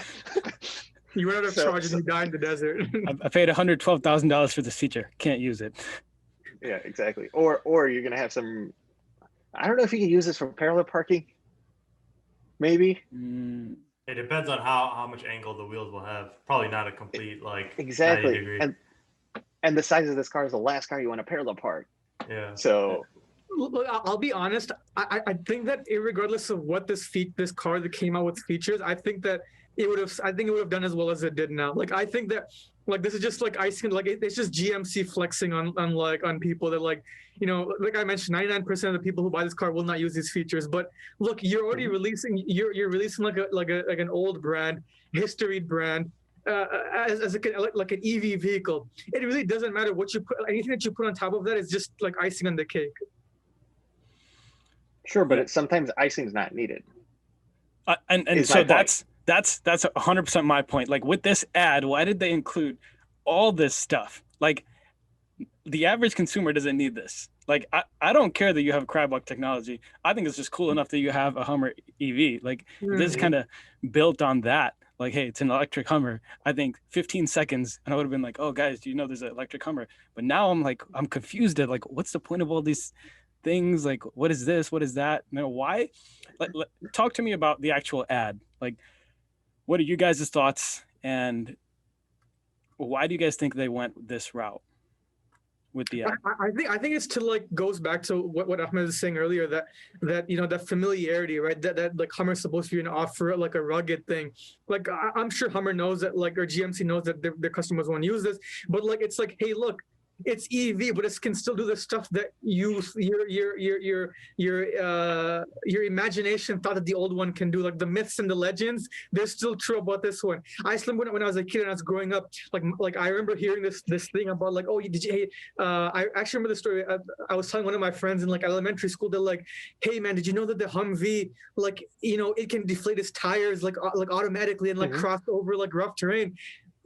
You run out of charge and you die in the desert. I paid $112,000 for this feature. Can't use it. Yeah, exactly. Or you're gonna have some. I don't know if you can use this for parallel parking. Maybe. It depends on how much angle the wheels will have. Probably not a complete like 90 Exactly. degree. And the size of this car is the last car you want to parallel park. Yeah. So. Look, I'll be honest. I think that regardless of what this car that came out with features, I think that it would have done as well as it did now. Like I think that like this is just like icing, like it's just GMC flexing on people that like, you know, like I mentioned, 99% of the people who buy this car will not use these features. But look, you're already releasing like an old brand, history brand. As like an EV vehicle, it really doesn't matter what you put. Anything that you put on top of that is just like icing on the cake. Sure, but sometimes icing is not needed. And so that's 100% my point. Like with this ad, why did they include all this stuff? Like the average consumer doesn't need this. Like I don't care that you have crab walk technology. I think it's just cool enough that you have a Hummer EV. Like this is kind of built on that. Like, hey, it's an electric Hummer. I think 15 seconds, and I would have been like, oh, guys, do you know there's an electric Hummer? But now I'm confused at like, what's the point of all these things? Like, what is this? What is that? You know, why? Like, talk to me about the actual ad. Like, what are you guys' thoughts? And why do you guys think they went this route with the ad? I think it's to like goes back to what Ahmed was saying earlier, that you know, that familiarity, right? That like Hummer's supposed to be an offer, like a rugged thing. Like I'm sure Hummer knows that, like, or GMC knows that their customers want to use this, but like it's like, hey, look, it's EV, but it can still do the stuff that your imagination thought that the old one can do. Like the myths and the legends, they're still true about this one. I remember when I was a kid and I was growing up, like I remember hearing this thing about like, oh, I actually remember the story. I was telling one of my friends in like elementary school. They're like, hey man, did you know that the Humvee, like, you know, it can deflate its tires like automatically and like cross over like rough terrain.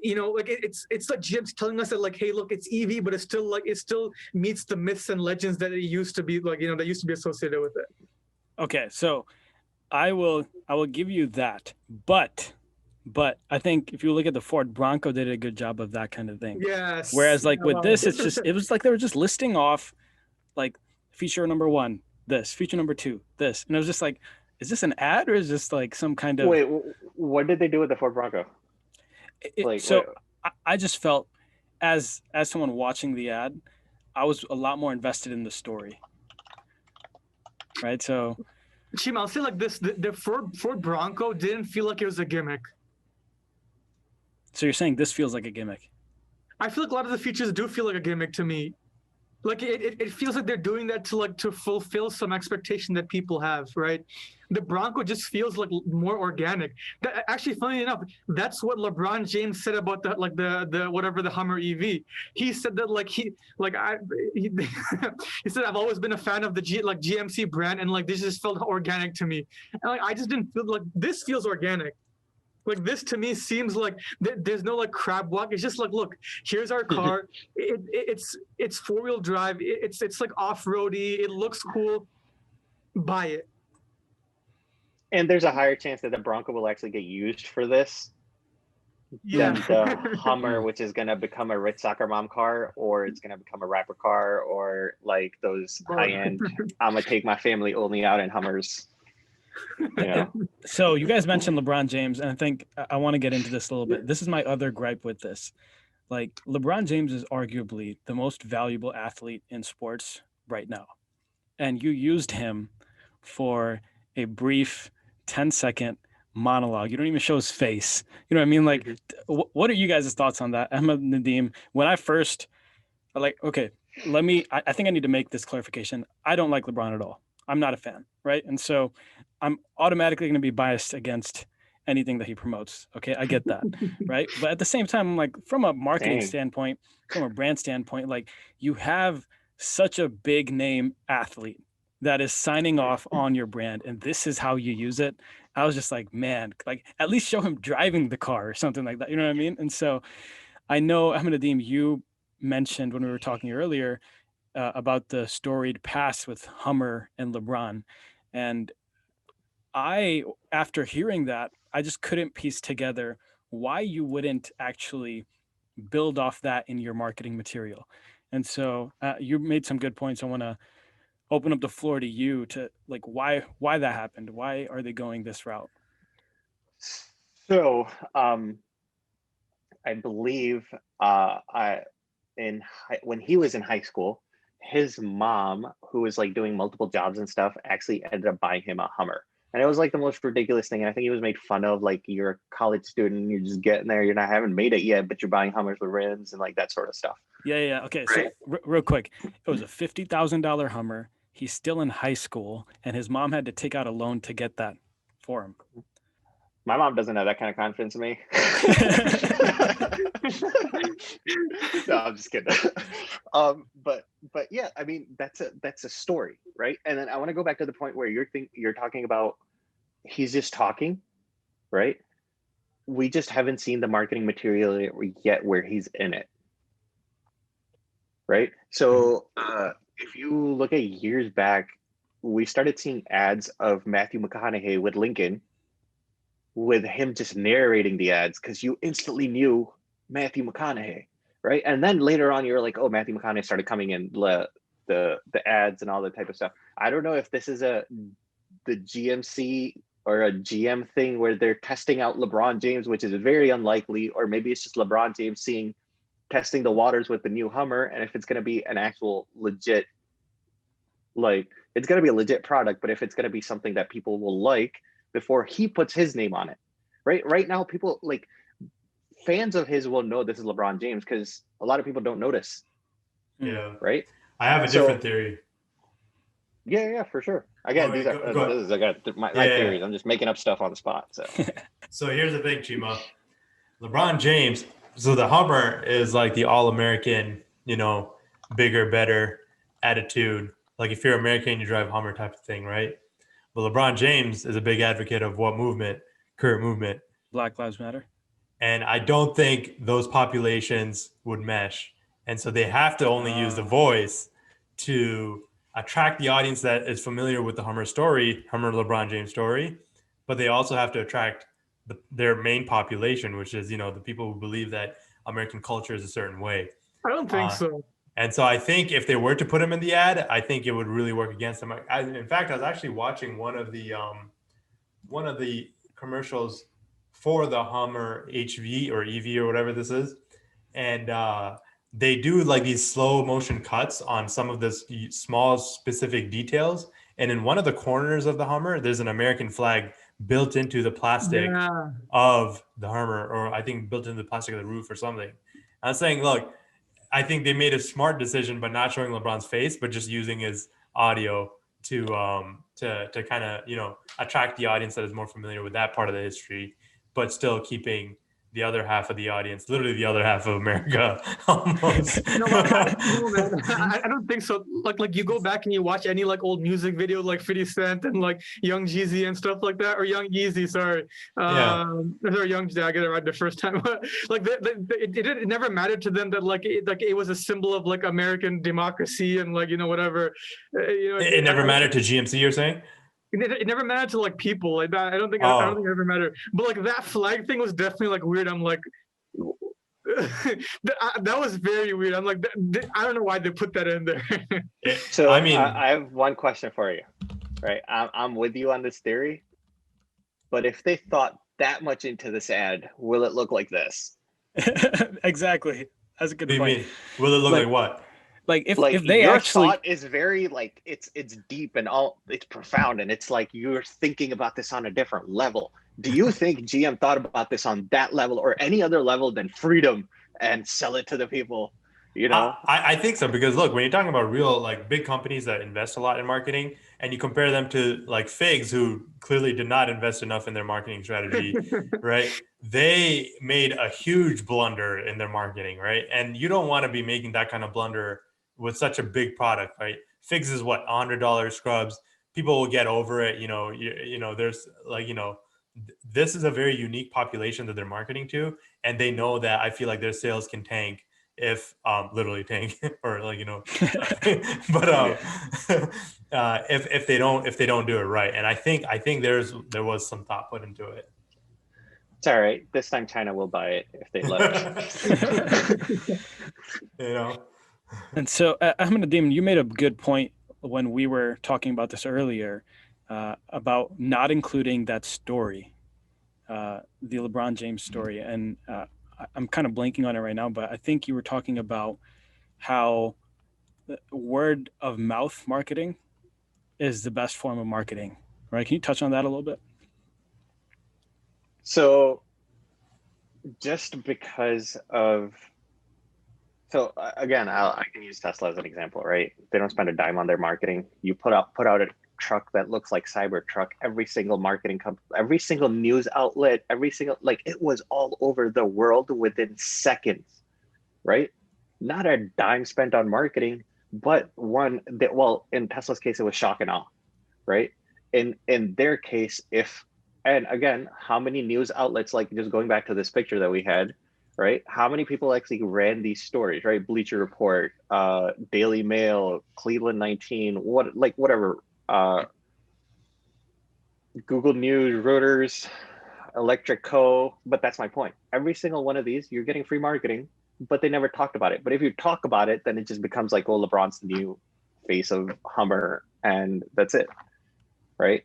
You know, like it's like GM's telling us that like, hey, look, it's EV, but it still meets the myths and legends that it used to be, like, you know, that used to be associated with it. Okay, so I will give you that, but I think if you look at the Ford Bronco, they did a good job of that kind of thing. Yes. Whereas like with this, it was like they were just listing off like feature number 1, this, feature number 2, this, and it was just like, is this an ad or is this like some kind of? Wait, what did they do with the Ford Bronco? I just felt as someone watching the ad, I was a lot more invested in the story. Right. So Cheema, I'll say like this, the Ford Bronco didn't feel like it was a gimmick. So you're saying this feels like a gimmick? I feel like a lot of the features do feel like a gimmick to me. Like it feels like they're doing that to fulfill some expectation that people have, right? The Bronco just feels like more organic. That, actually, funny enough, that's what LeBron James said about the whatever the Hummer EV. He said that he he said I've always been a fan of the GMC brand, and like this just felt organic to me, and like I just didn't feel like this feels organic. Like this to me seems like there's no like crab walk. It's just like, look, here's our car. It's 4-wheel drive. It's like off-roady. It looks cool. Buy it. And there's a higher chance that the Bronco will actually get used for this Yeah. than the Hummer, which is gonna become a rich soccer mom car, or it's gonna become a rapper car, or like those high-end. I'm gonna take my family only out in Hummers. So you guys mentioned LeBron James, and I think I want to get into this a little bit. This is my other gripe with this. Like, LeBron James is arguably the most valuable athlete in sports right now. And you used him for a brief 10-second monologue. You don't even show his face. You know what I mean? Like, what are you guys' thoughts on that? Ahmed, Nadeem, when I first, okay, I think I need to make this clarification. I don't like LeBron at all. I'm not a fan, right? And so I'm automatically going to be biased against anything that he promotes. Okay, I get that, right? But at the same time, I'm like, from a marketing standpoint, from a brand standpoint, like you have such a big name athlete that is signing off on your brand, and this is how you use it. I was just like, man, like at least show him driving the car or something like that. You know what I mean? And so I know, Ahmed Nadeem, you mentioned when we were talking earlier about the storied past with Hummer and LeBron. And after hearing that, I just couldn't piece together why you wouldn't actually build off that in your marketing material. And so you made some good points. I want to open up the floor to you to like, why that happened? Why are they going this route? So I believe when he was in high school, his mom, who was like doing multiple jobs and stuff, actually ended up buying him a Hummer. And it was like the most ridiculous thing. And I think he was made fun of, like, you're a college student, you're just getting there, haven't made it yet, but you're buying Hummers with rims and like that sort of stuff. Yeah. Okay, right. So real quick, it was a $50,000 Hummer. He's still in high school, and his mom had to take out a loan to get that for him. My mom doesn't have that kind of confidence in me. No, I'm just kidding. But yeah, I mean, that's a story, right? And then I want to go back to the point where you're talking about he's just talking, right? We just haven't seen the marketing material yet where he's in it, right? So if you look at years back, we started seeing ads of Matthew McConaughey with Lincoln, with him just narrating the ads, because you instantly knew Matthew McConaughey, right? And then later on, you're like, oh, Matthew McConaughey started coming in the ads and all that type of stuff. I don't know if this is the GMC or a GM thing where they're testing out LeBron James, which is very unlikely, or maybe it's just LeBron James testing the waters with the new Hummer, and if it's going to be an actual legit, like, it's going to be a legit product, but if it's going to be something that people will like before he puts his name on it, right? Right now, people, like, fans of his will know this is LeBron James because a lot of people don't notice. Yeah. Right? I have a different theory. Yeah, for sure. Again, my theories. I'm just making up stuff on the spot. So, so here's the thing, Cheema. LeBron James, so the Hummer is like the all-American, bigger, better attitude. Like if you're American, you drive Hummer type of thing, right? But LeBron James is a big advocate of what movement? Current movement. Black Lives Matter. And I don't think those populations would mesh. And so they have to only use the voice to attract the audience that is familiar with the Hummer story, Hummer LeBron James story. But they also have to attract their main population, which is, the people who believe that American culture is a certain way. I don't think so. And so I think if they were to put him in the ad, I think it would really work against them. In fact, I was actually watching one of the commercials for the Hummer HV or EV or whatever this is. And they do like these slow motion cuts on some of the small specific details. And in one of the corners of the Hummer, there's an American flag built into the plastic of the Hummer, or I think built into the plastic of the roof or something. I'm saying, look, I think they made a smart decision by not showing LeBron's face, but just using his audio to kind of, you know, attract the audience that is more familiar with that part of the history, but still keeping the other half of the audience, literally the other half of America, almost. No, man, I don't think so. Like you go back and you watch any like old music video, like 50 Cent and like Young Jeezy and stuff like that, or Young Yeezy, sorry. Or Young Jeezy, I get it right the first time. Like it never mattered to them that like it was a symbol of like American democracy and like, you know, whatever. It never mattered to GMC, you're saying? It never mattered to like people like that. I don't think it ever mattered. But like that flag thing was definitely like weird. I'm like, that was very weird. I'm like, I don't know why they put that in there. So I mean, I have one question for you. Right, I'm with you on this theory, but if they thought that much into this ad, will it look like this? Exactly. That's a good point. Mean? Will it look like what? Like if they your actually thought is very like it's deep and it's profound, and it's like you're thinking about this on a different level. Do you think GM thought about this on that level or any other level than freedom and sell it to the people? You know, I think so, because look, when you're talking about real like big companies that invest a lot in marketing, and you compare them to like Figs, who clearly did not invest enough in their marketing strategy, right? They made a huge blunder in their marketing, right? And you don't want to be making that kind of blunder with such a big product, right? Figs is what, $100 scrubs. People will get over it. You know, there's like, you know, this is a very unique population that they're marketing to, and they know that. I feel like their sales can tank if literally tank or like, you know, but if they don't do it right. And I think there was some thought put into it. It's all right. This time China will buy it if they let us. You know. And so, Ahmed Nadeem, you made a good point when we were talking about this earlier about not including that story, the LeBron James story. And I'm kind of blanking on it right now, but I think you were talking about how word of mouth marketing is the best form of marketing, right? Can you touch on that a little bit? So just because of, so again, I can use Tesla as an example, right? They don't spend a dime on their marketing. You put out a truck that looks like Cybertruck. Every single marketing company, every single news outlet, like it was all over the world within seconds, right? Not a dime spent on marketing, but in Tesla's case, it was shock and awe, right? In their case, and again, how many news outlets, like just going back to this picture that we had, right? How many people actually ran these stories, right? Bleacher Report, Daily Mail, Cleveland 19, whatever, Google News, Reuters, Electric Co. But that's my point. Every single one of these, you're getting free marketing, but they never talked about it. But if you talk about it, then it just becomes like, oh, LeBron's the new face of Hummer, and that's it, right?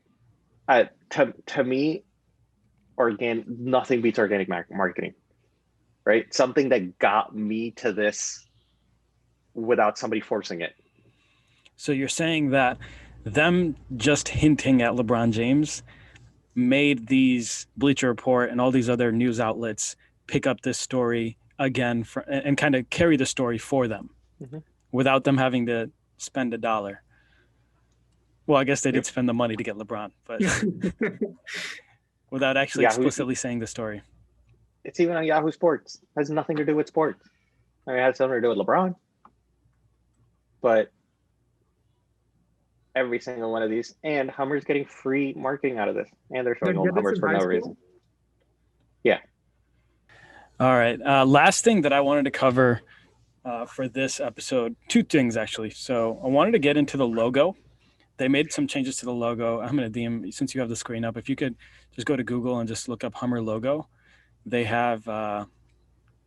To me, nothing beats organic marketing, right? Something that got me to this without somebody forcing it. So you're saying that them just hinting at LeBron James made these Bleacher Report and all these other news outlets pick up this story again and kind of carry the story for them without them having to spend a dollar. Well, I guess they did spend the money to get LeBron, but without actually explicitly saying the story. It's even on Yahoo Sports. It has nothing to do with sports. I mean, it has something to do with LeBron. But every single one of these, and Hummer's getting free marketing out of this, and they're showing old Hummers for no reason. Yeah. All right. Last thing that I wanted to cover for this episode, two things actually. So I wanted to get into the logo. They made some changes to the logo. Ahmed Nadeem, since you have the screen up, if you could just go to Google and just look up Hummer logo. They have,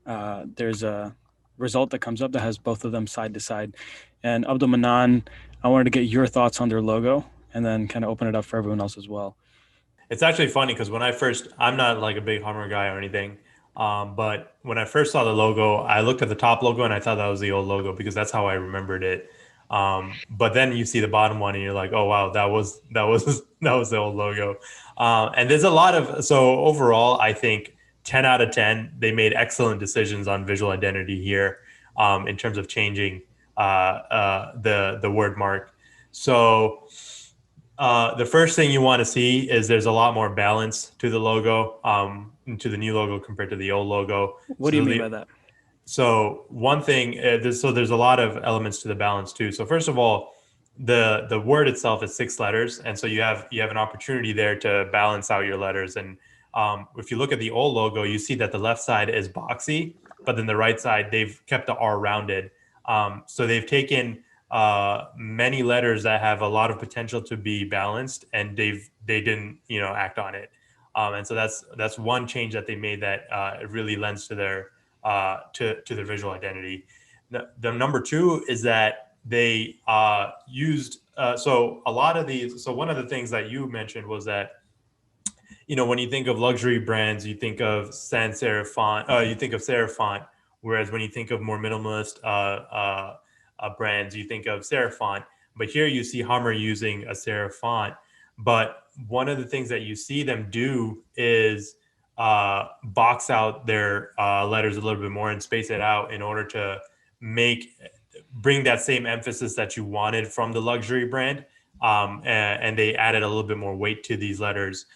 there's a result that comes up that has both of them side to side. And Abdul Mannan, I wanted to get your thoughts on their logo and then kind of open it up for everyone else as well. It's actually funny because I'm not like a big Hummer guy or anything. But when I first saw the logo, I looked at the top logo and I thought that was the old logo because that's how I remembered it. But then you see the bottom one and you're like, oh, wow, that was the old logo. And there's a lot of, so overall, I think 10 out of 10, they made excellent decisions on visual identity here. in terms of changing the word mark. So the first thing you want to see is there's a lot more balance to the logo, to the new logo compared to the old logo. What do you mean by that? So one thing, there's a lot of elements to the balance too. So first of all, the word itself is 6 letters, and so you have an opportunity there to balance out your letters. And if you look at the old logo, you see that the left side is boxy, but then the right side they've kept the R rounded. So they've taken many letters that have a lot of potential to be balanced, and they didn't act on it. And so that's one change that they made that it really lends to their to their visual identity. The number 2 is that they used so a lot of these. So one of the things that you mentioned was that when you think of luxury brands, you think of sans serif font, you think of serif font, whereas when you think of more minimalist brands, you think of serif font. But here you see Hummer using a serif font. But one of the things that you see them do is box out their letters a little bit more and space it out in order to bring that same emphasis that you wanted from the luxury brand. And they added a little bit more weight to these letters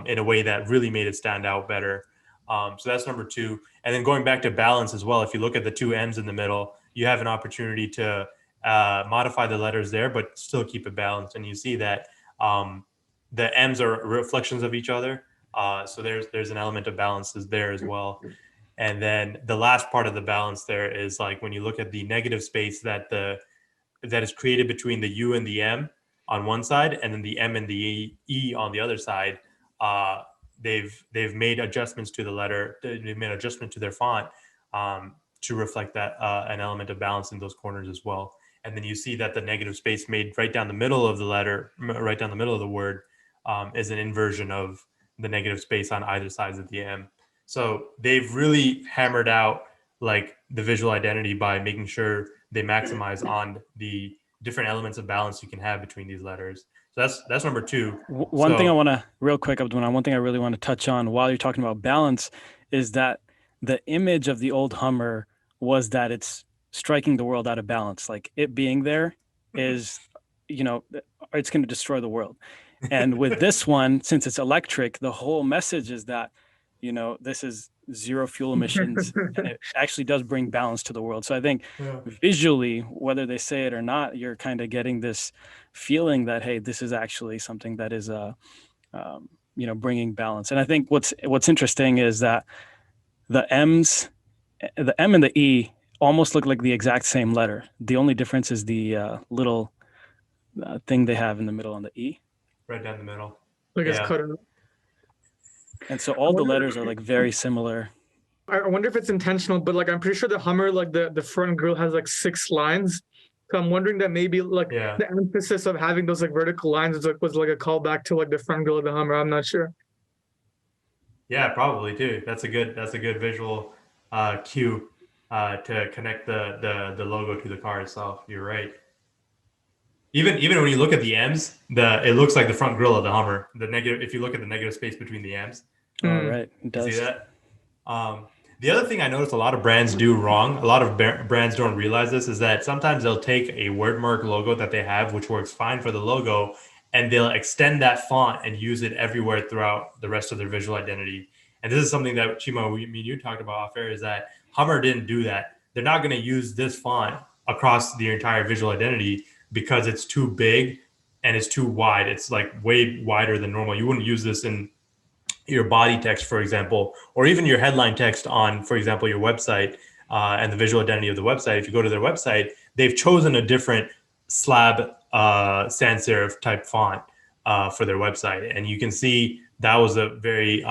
in a way that really made it stand out better. So that's number 2. And then going back to balance as well, if you look at the 2 M's in the middle, you have an opportunity to modify the letters there, but still keep it balanced. And you see that the M's are reflections of each other. So there's an element of balance there as well. And then the last part of the balance there is like when you look at the negative space that is created between the U and the M on one side, and then the M and the E on the other side. They've made adjustments to the letter. They've made adjustment to their font to reflect that an element of balance in those corners as well. And then you see that the negative space made right down the middle of the letter, right down the middle of the word, is an inversion of the negative space on either sides of the M. So they've really hammered out like the visual identity by making sure they maximize on the different elements of balance you can have between these letters. So that's number 2. One thing I want to real quick, Abdul Mannan, one thing I really want to touch on while you're talking about balance is that the image of the old Hummer was that it's striking the world out of balance. Like it being there is, it's going to destroy the world. And with this one, since it's electric, the whole message is that, this is zero fuel emissions, and it actually does bring balance to the world. So I think visually, whether they say it or not, you're kind of getting this feeling that, hey, this is actually something that is, bringing balance. And I think what's interesting is that the M and the E almost look like the exact same letter. The only difference is the little thing they have in the middle on the E. Right down the middle. It's cut out. And so all the letters are like very similar. I wonder if it's intentional, but like I'm pretty sure the Hummer, like the front grille has like 6 lines. So I'm wondering that maybe like the emphasis of having those like vertical lines was like a callback to like the front grille of the Hummer. I'm not sure. Yeah, probably too. That's a good visual cue to connect the logo to the car itself. You're right. Even when you look at the M's, it looks like the front grille of the Hummer. If you look at the negative space between the M's. Right, it does. See that? The other thing I noticed a lot of brands do wrong, a lot of brands don't realize this, is that sometimes they'll take a wordmark logo that they have, which works fine for the logo, and they'll extend that font and use it everywhere throughout the rest of their visual identity. And this is something that Cheema, me and you talked about off air, is that Hummer didn't do that. They're not going to use this font across the entire visual identity because it's too big and it's too wide. It's like way wider than normal. You wouldn't use this in your body text, for example, or even your headline text on, for example, your website and the visual identity of the website. If you go to their website, they've chosen a different slab sans serif type font for their website. And you can see that was a very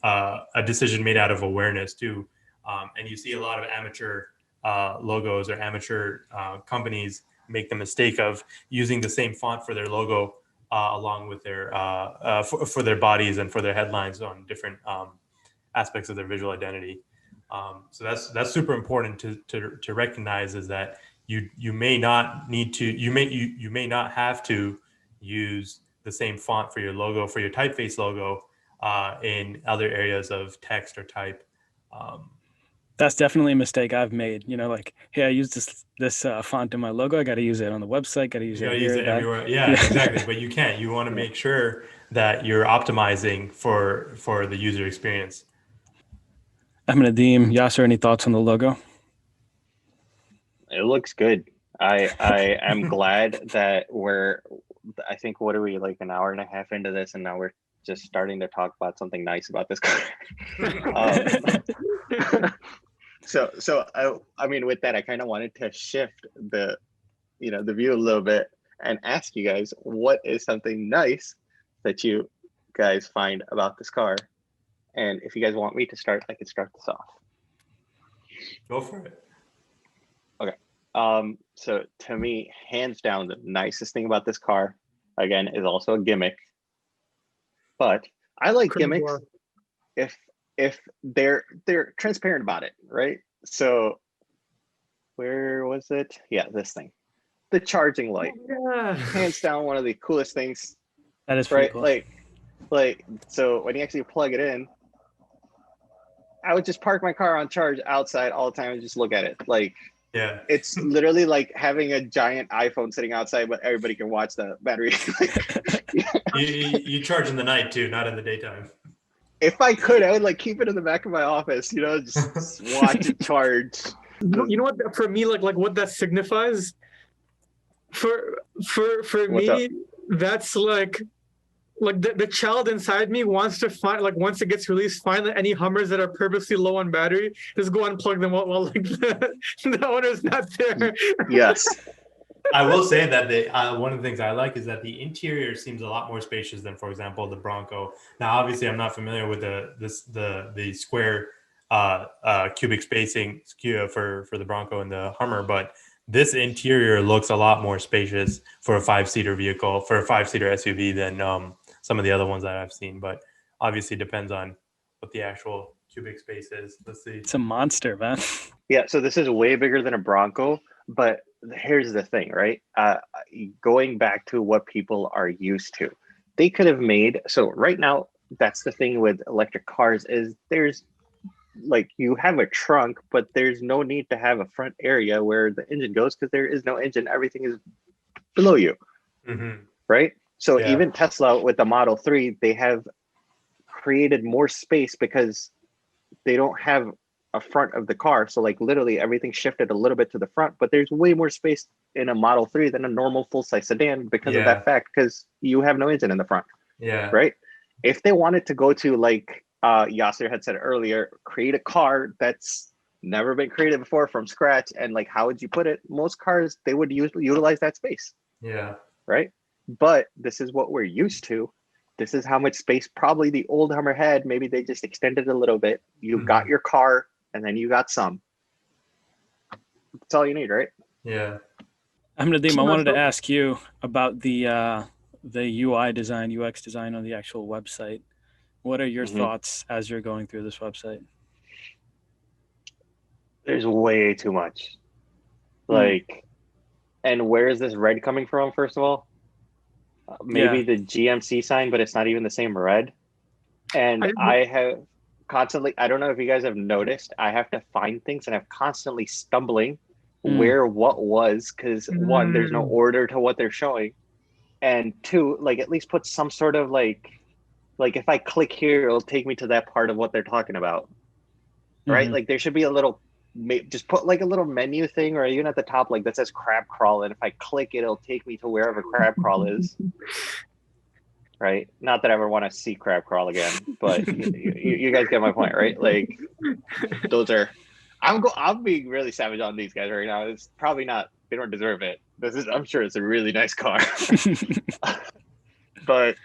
a decision made out of awareness too. And you see a lot of amateur logos or amateur companies make the mistake of using the same font for their logo along with their for their bodies and for their headlines on different aspects of their visual identity. So that's super important to recognize, is that you may not need to, you may not have to use the same font for your logo, for your typeface logo in other areas of text or type. That's definitely a mistake I've made. Like, hey, I use this font in my logo. I got to use it on the website. Got to use You it gotta here. use it everywhere. Yeah, exactly. But you can't. You want to make sure that you're optimizing for the user experience. I'm Nadeem. Yasser, any thoughts on the logo? It looks good. I am glad that I think, what are we, like an hour and a half into this, and now we're just starting to talk about something nice about this car. So I mean, with that, I kind of wanted to shift the view a little bit and ask you guys, what is something nice that you guys find about this car? And if you guys want me to start, I can start this off. Go for it. Okay. So to me, hands down, the nicest thing about this car, again, is also a gimmick. But I like gimmicks if they're transparent about it, right? So where was it? Yeah, this thing. The charging light. Yeah. Hands down, one of the coolest things. That is pretty right? cool. Like so when you actually plug it in, I would just park my car on charge outside all the time and just look at it. Like, Yeah. it's literally like having a giant iPhone sitting outside, but everybody can watch the battery. You charge in the night too, not in the daytime. If I could, I would like keep it in the back of my office, just watch it charge. You know what? For me, like what that signifies. For me, that's like the child inside me wants to find, like, once it gets released, find any Hummers that are purposely low on battery, just go unplug them while like the owner's not there. Yes. I will say that one of the things I like is that the interior seems a lot more spacious than, for example, the Bronco. Now, obviously, I'm not familiar with the square cubic spacing for the Bronco and the Hummer, but this interior looks a lot more spacious for a 5-seater vehicle, for a 5-seater SUV than some of the other ones that I've seen. But obviously, depends on what the actual cubic space is. Let's see. It's a monster, man. Yeah. So this is way bigger than a Bronco, but here's the thing, right? Going back to what people are used to, they could have made. So right now, that's the thing with electric cars is there's like you have a trunk, but there's no need to have a front area where the engine goes because there is no engine. Everything is below you, right? So even Tesla with the Model 3, they have created more space because they don't have a front of the car. So like literally everything shifted a little bit to the front, but there's way more space in a Model 3 than a normal full-size sedan because of that fact, because you have no engine in the front. Yeah. Right? If they wanted to go to, like Yasser had said earlier, create a car that's never been created before from scratch, and like, how would you put it? Most cars, they would utilize that space. Yeah. Right? But this is what we're used to. This is how much space probably the old Hummer had. Maybe they just extended a little bit. You got your car, and then you got some. That's all you need, right? Yeah. Nadeem, I wanted to ask you about the UI design, UX design on the actual website. What are your thoughts as you're going through this website? There's way too much. Like, and where is this red coming from, first of all? Maybe the GMC sign, but it's not even the same red. And I have constantly, I don't know if you guys have noticed, I have to find things and I'm constantly stumbling where what was, because one, there's no order to what they're showing. And two, like at least put some sort of like if I click here, it'll take me to that part of what they're talking about. Right? Like there should be a little, just put like a little menu thing, or even at the top, like that says crab crawl. And if I click it, it'll take me to wherever crab crawl is. Right? Not that I ever want to see crab crawl again, but you guys get my point, right? Like those are, I'm being really savage on these guys right now. It's probably not, they don't deserve it. I'm sure it's a really nice car. but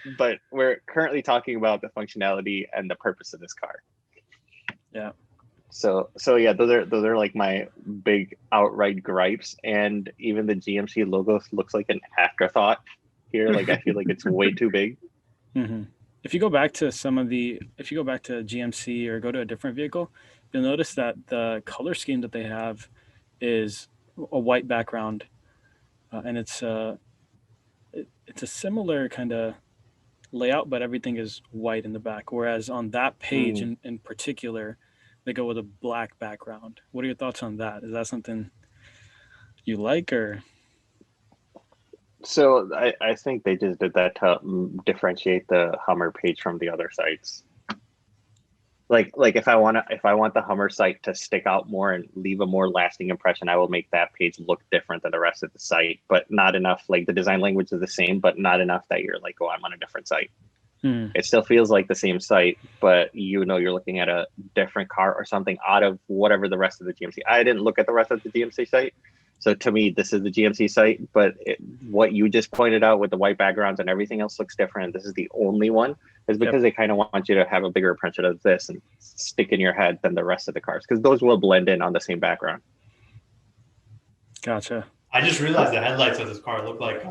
we're currently talking about the functionality and the purpose of this car. Yeah. So yeah, those are like my big outright gripes. And even the GMC logo looks like an afterthought here. Like I feel like it's way too big. If you go back to GMC or go to a different vehicle, you'll notice that the color scheme that they have is a white background, and it's a similar kind of layout, but everything is white in the back. Whereas on that page in particular, they go with a black background. What are your thoughts on that? Is that something you like, or? So I think they just did that to differentiate the Hummer page from the other sites. Like if I want the Hummer site to stick out more and leave a more lasting impression, I will make that page look different than the rest of the site, but not enough. Like the design language is the same, but not enough that you're like, oh, I'm on a different site. It still feels like the same site, but you know you're looking at a different car or something out of whatever the rest of the GMC. I didn't look at the rest of the GMC site, so to me this is the GMC site. But what you just pointed out with the white backgrounds and everything else looks different. This is the only one, is because they kind of want you to have a bigger impression of this and stick in your head than the rest of the cars, because those will blend in on the same background. Gotcha. I just realized the headlights of this car look like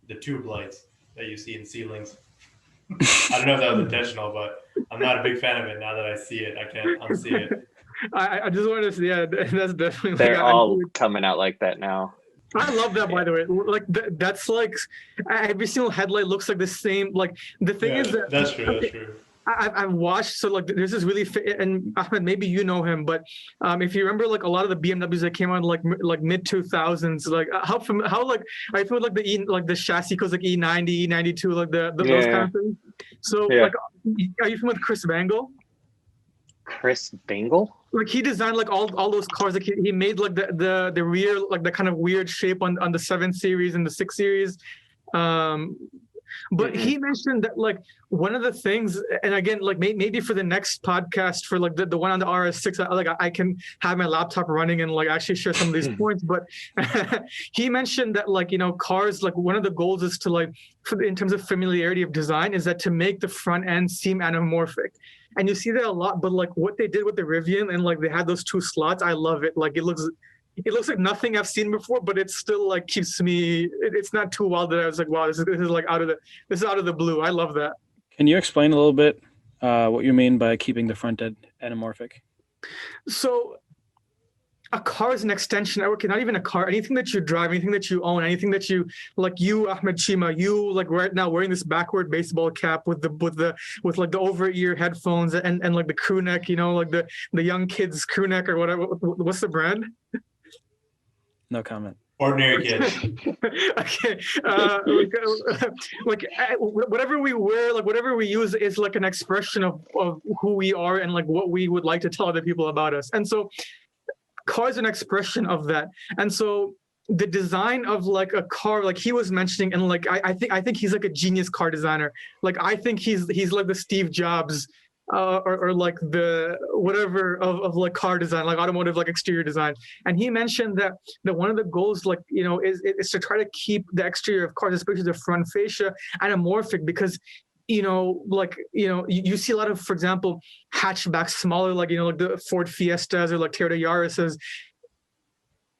the tube lights that you see in ceilings. I don't know if that was intentional, but I'm not a big fan of it. Now that I see it, I can't unsee it. I just wanted to say, yeah, that's definitely. They're all coming out like that now. I love that, by the way. Like that's like every single headlight looks like the same. Like the thing is that that's true. That's true. I've watched, so like there's this really and Ahmed, maybe you know him, but if you remember like a lot of the BMWs that came out like mid 2000s, like how like I feel like the chassis goes like E90, E92, like those kind of things. So like, are you familiar with Chris Bangle? Chris Bangle? Like he designed like all those cars. Like he made like the rear, like the kind of weird shape on the 7 Series and the 6 Series. But he mentioned that like one of the things, and again, like maybe for the next podcast, for like the one on the RS6, I can have my laptop running and like actually share some of these points. But he mentioned that like, you know, cars, like one of the goals is to like, in terms of familiarity of design, is that to make the front end seem anamorphic. And you see that a lot, but like what they did with the Rivian and like they had those 2 slots, I love it. Like it looks like nothing I've seen before, but it still like keeps me. It's not too wild that I was like, wow, this is like out of the blue. I love that. Can you explain a little bit what you mean by keeping the front end anamorphic? So a car is an extension. Okay, not even a car. Anything that you drive, anything that you own, anything that you like. You, Ahmed Cheema, you like right now wearing this backward baseball cap with like the over ear headphones and like the crew neck. You know, like the young kids crew neck or whatever. What's the brand? No comment. Ordinary kids. Okay. Whatever we wear, like whatever we use is like an expression of who we are and like what we would like to tell other people about us. And so car is an expression of that. And so the design of like a car, like he was mentioning, and like I think he's like a genius car designer. Like I think he's like the Steve Jobs or like the whatever of like car design, like automotive, like exterior design. And he mentioned that one of the goals, like, you know, is to try to keep the exterior of cars, especially the front fascia, anamorphic, because, you know, like, you know, you see a lot of, for example, hatchbacks, smaller, like, you know, like the Ford Fiestas or like Toyota Yaris's.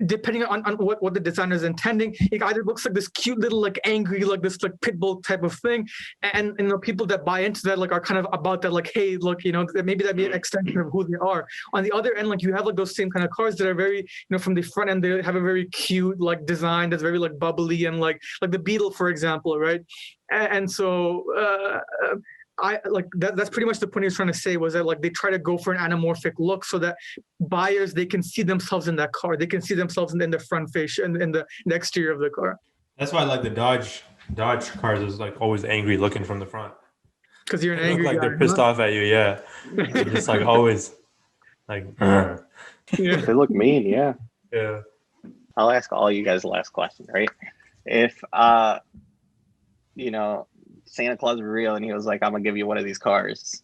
Depending on what the designer is intending, it either looks like this cute little like angry, like this like pit bull type of thing, and you know, people that buy into that like are kind of about that, like, hey, look, you know, maybe that be an extension of who they are. On the other end, like you have like those same kind of cars that are very, you know, from the front end, they have a very cute like design that's very like bubbly and like the Beetle, for example, right? And so I like that's pretty much the point he was trying to say, was that like they try to go for an anamorphic look so that buyers, they can see themselves in that car, they can see themselves in the front face and in the exterior of the car. That's why I like the Dodge cars is like always angry looking from the front, because you're an they angry look like guy, they're pissed off at you. Yeah, they're just like always like yeah. They look mean. Yeah. I'll ask all you guys the last question, right? If you know, Santa Claus was real and he was like, I'm gonna give you one of these cars,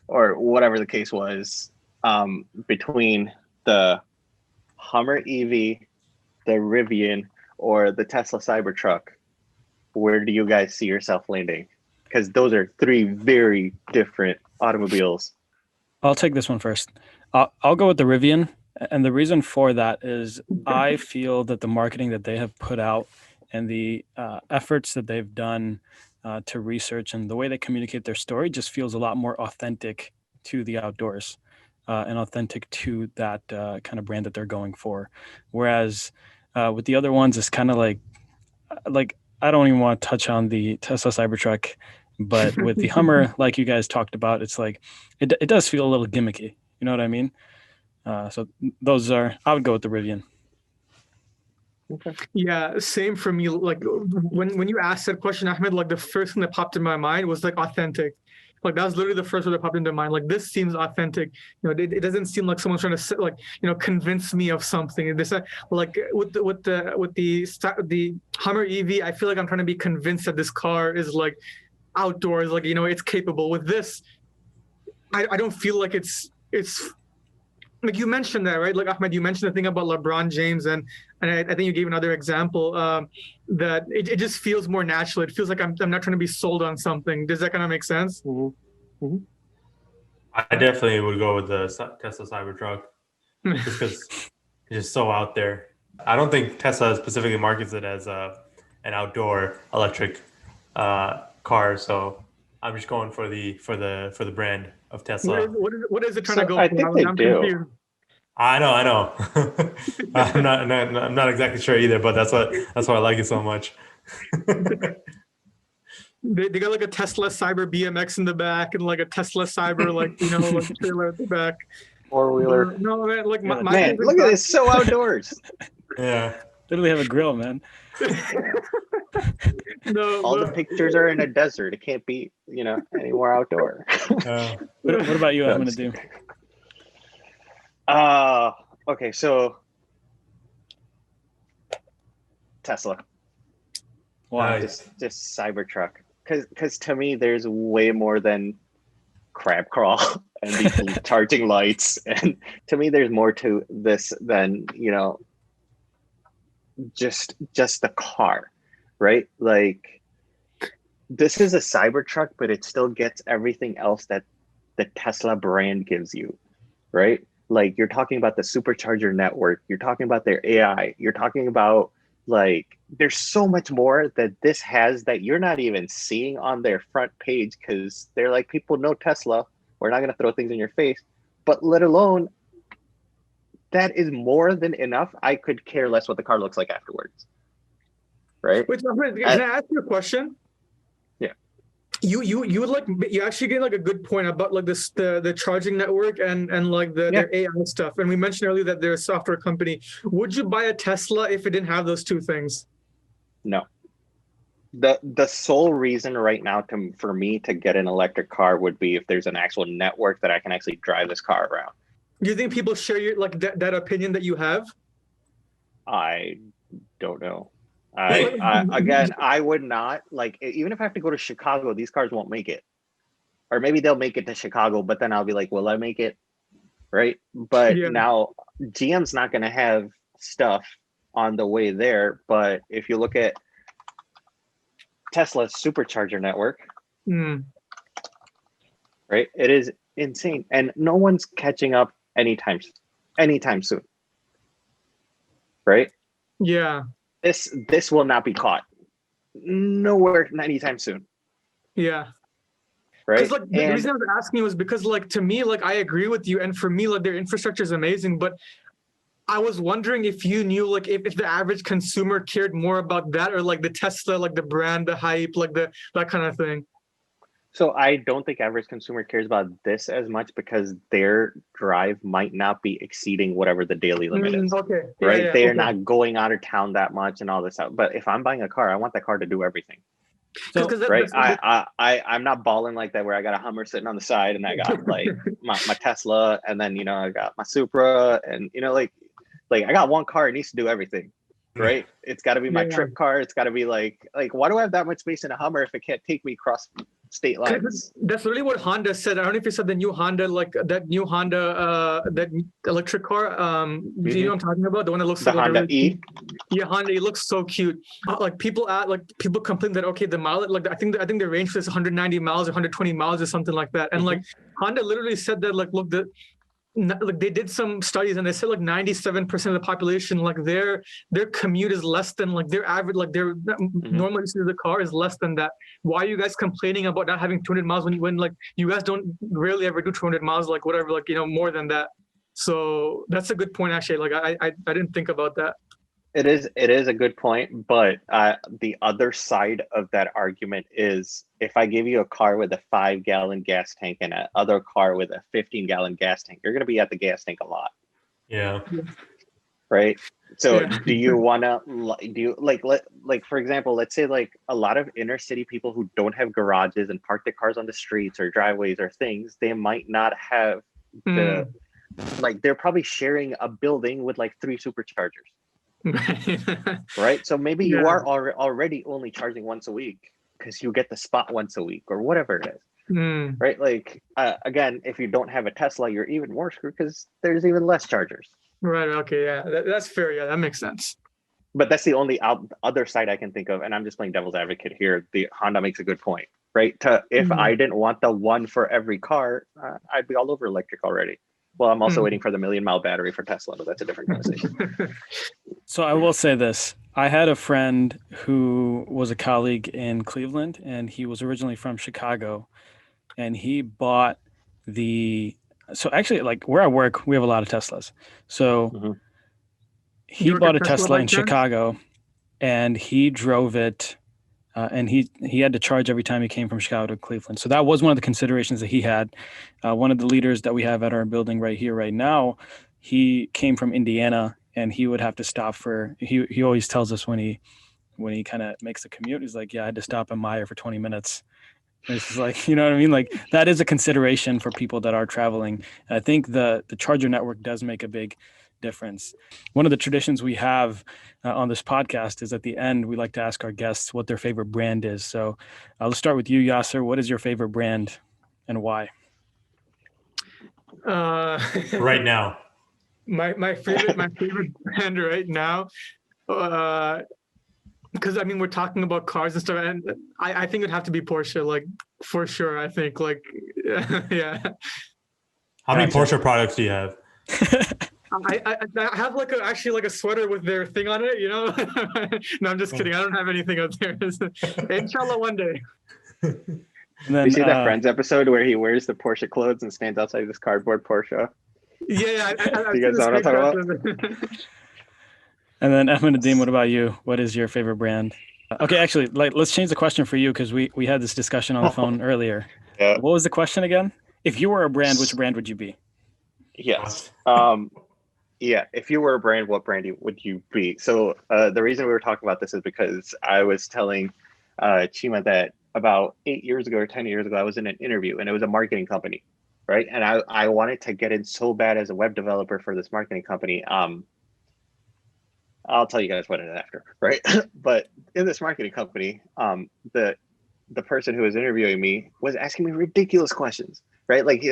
or whatever the case was, between the Hummer EV, the Rivian, or the Tesla Cybertruck, where do you guys see yourself landing? Because those are 3 very different automobiles. I'll take this one first. I'll go with the Rivian, and the reason for that is I feel that the marketing that they have put out and the efforts that they've done to research and the way they communicate their story just feels a lot more authentic to the outdoors and authentic to that kind of brand that they're going for. Whereas with the other ones, it's kind of like I don't even want to touch on the Tesla Cybertruck, but with the Hummer, like you guys talked about, it's like it does feel a little gimmicky. You know what I mean? So those are, I would go with the Rivian. Okay. Yeah, same for me. Like when you asked that question, Ahmed, like the first thing that popped in my mind was like authentic. Like that was literally the first word that popped into mind. Like this seems authentic. It doesn't seem like someone's trying to like convince me of something. This like with the Hummer EV, I feel like I'm trying to be convinced that this car is like outdoors, like it's capable. With this, I don't feel like it's like you mentioned that, right? Like Ahmed, you mentioned the thing about LeBron James, and I think you gave another example that it just feels more natural. It feels like I'm not trying to be sold on something. Does that kind of make sense? Mm-hmm. Mm-hmm. I definitely would go with the Tesla Cybertruck just because it's just so out there. I don't think Tesla specifically markets it as an outdoor electric car, so I'm just going for the brand of Tesla. What is it trying to go I for? think they I'm do. confused. I know. I'm not exactly sure either, but that's why I like it so much. They got like a Tesla Cyber BMX in the back and like a Tesla Cyber like trailer at the back. 4-wheeler. No, man, like my Man, look at this, so outdoors. Yeah. Literally have a grill, man. No, All the pictures are in a desert. It can't be, anywhere outdoor. What about you? I'm gonna do. Okay, so Tesla. Why? Nice. Just Cybertruck. Because to me, there's way more than crab crawl and these charging lights. And to me, there's more to this than, just the car, right? Like, this is a Cybertruck, but it still gets everything else that the Tesla brand gives you, right? Like, you're talking about the supercharger network, you're talking about their AI, you're talking about, like, there's so much more that this has that you're not even seeing on their front page, because they're like, people know Tesla, we're not going to throw things in your face. But let alone, that is more than enough. I could care less what the car looks like afterwards, right? Wait, can I ask you a question? Yeah. You actually get like a good point about like this the charging network and like their AI stuff. And we mentioned earlier that they're a software company. Would you buy a Tesla if it didn't have those two things? No. The sole reason right now for me to get an electric car would be if there's an actual network that I can actually drive this car around. Do you think people share your like that opinion that you have? I don't know. I would not, like, even if I have to go to Chicago, these cars won't make it. Or maybe they'll make it to Chicago, but then I'll be like, will I make it? Right? But now GM's not going to have stuff on the way there. But if you look at Tesla's supercharger network, right? It is insane. And no one's catching up anytime soon. Right? Yeah. This will not be caught nowhere anytime soon. Yeah. Right. Because like the reason I was asking was because like to me, like I agree with you. And for me, like their infrastructure is amazing. But I was wondering if you knew like if the average consumer cared more about that or like the Tesla, like the brand, the hype, like that kind of thing. So I don't think average consumer cares about this as much because their drive might not be exceeding whatever the daily limit is. Okay. Right. They're not going out of town that much and all this stuff. But if I'm buying a car, I want that car to do everything. So, right. I'm not balling like that where I got a Hummer sitting on the side and I got like my Tesla and then, I got my Supra and, like I got one car, it needs to do everything. Right. It's got to be my trip car. It's got to be like, why do I have that much space in a Hummer if it can't take me across state lines? That's really what Honda said. I don't know if you said the new Honda, like that new Honda, that electric car. Do you know what I'm talking about? The one that looks the like Honda really E. Cute. Yeah, Honda. It looks so cute. Like people complain that the mileage, like I think the range for this 190 miles or 120 miles or something like that. And like Honda literally said that look like they did some studies and they said like 97% of the population, like their commute is less than like their average, like their normal use of the car is less than that. Why are you guys complaining about not having 200 miles when like you guys don't rarely ever do 200 miles, like whatever, like, more than that. So that's a good point, actually. Like I didn't think about that. It is a good point, but the other side of that argument is if I give you a car with a 5-gallon gas tank and a other car with a 15-gallon gas tank, you're going to be at the gas tank a lot, Yeah. right? So Yeah. do you want to do you like for example, let's say like a lot of inner city people who don't have garages and park their cars on the streets or driveways or things, they might not have the like they're probably sharing a building with like 3 superchargers. Right, so maybe you Yeah. are already only charging once a week because you get the spot once a week or whatever it is, Mm. right? Like again, if you don't have a Tesla, you're even more screwed because there's even less chargers. Right. Okay. Yeah. That's fair. Yeah. That makes sense. But that's the only other side I can think of, and I'm just playing devil's advocate here. The Honda makes a good point, right? If I didn't want the one for every car, I'd be all over electric already. Well, I'm also waiting for the 1,000,000-mile battery for Tesla, but that's a different conversation. So I will say this. I had a friend who was a colleague in Cleveland, and he was originally from Chicago, and he bought so actually, like where I work, we have a lot of Teslas. So Mhm. he You work bought at a Tesla Tesla by in chance? Chicago, and he drove it, and he had to charge every time he came from Chicago to Cleveland. So that was one of the considerations that he had. One of the leaders that we have at our building right here, right now, he came from Indiana, and he would have to stop for. He always tells us when he kind of makes the commute, he's like, "Yeah, I had to stop in Meyer for 20 minutes." And it's just like, you know what I mean? Like that is a consideration for people that are traveling. And I think the charger network does make a big difference. One of the traditions we have on this podcast is at the end, we like to ask our guests what their favorite brand is. So let's start with you, Yasser. What is your favorite brand and why? Right now. my favorite brand right now, because I mean we're talking about cars and stuff, and I think it'd have to be Porsche, like for sure. I think like yeah. How many Gotcha. Porsche products do you have? I have like a sweater with their thing on it, you know. No, I'm just kidding. I don't have anything out there. Inshallah, one day. And then, You see that Friends episode where he wears the Porsche clothes and stands outside this cardboard Porsche? Yeah, You guys know what I'm talking about? And then Ahmed Nadeem, what about you? What is your favorite brand? Okay, actually, let's change the question for you because we had this discussion on the phone earlier. Yeah. What was the question again? If you were a brand, which brand would you be? Yes. Yeah. If you were a brand, what brand would you be? So the reason we were talking about this is because I was telling Cheema that about 8 years ago or 10 years ago, I was in an interview and it was a marketing company, right? And I wanted to get in so bad as a web developer for this marketing company. I'll tell you guys what it is after, right? But in this marketing company, the person who was interviewing me was asking me ridiculous questions, right? Like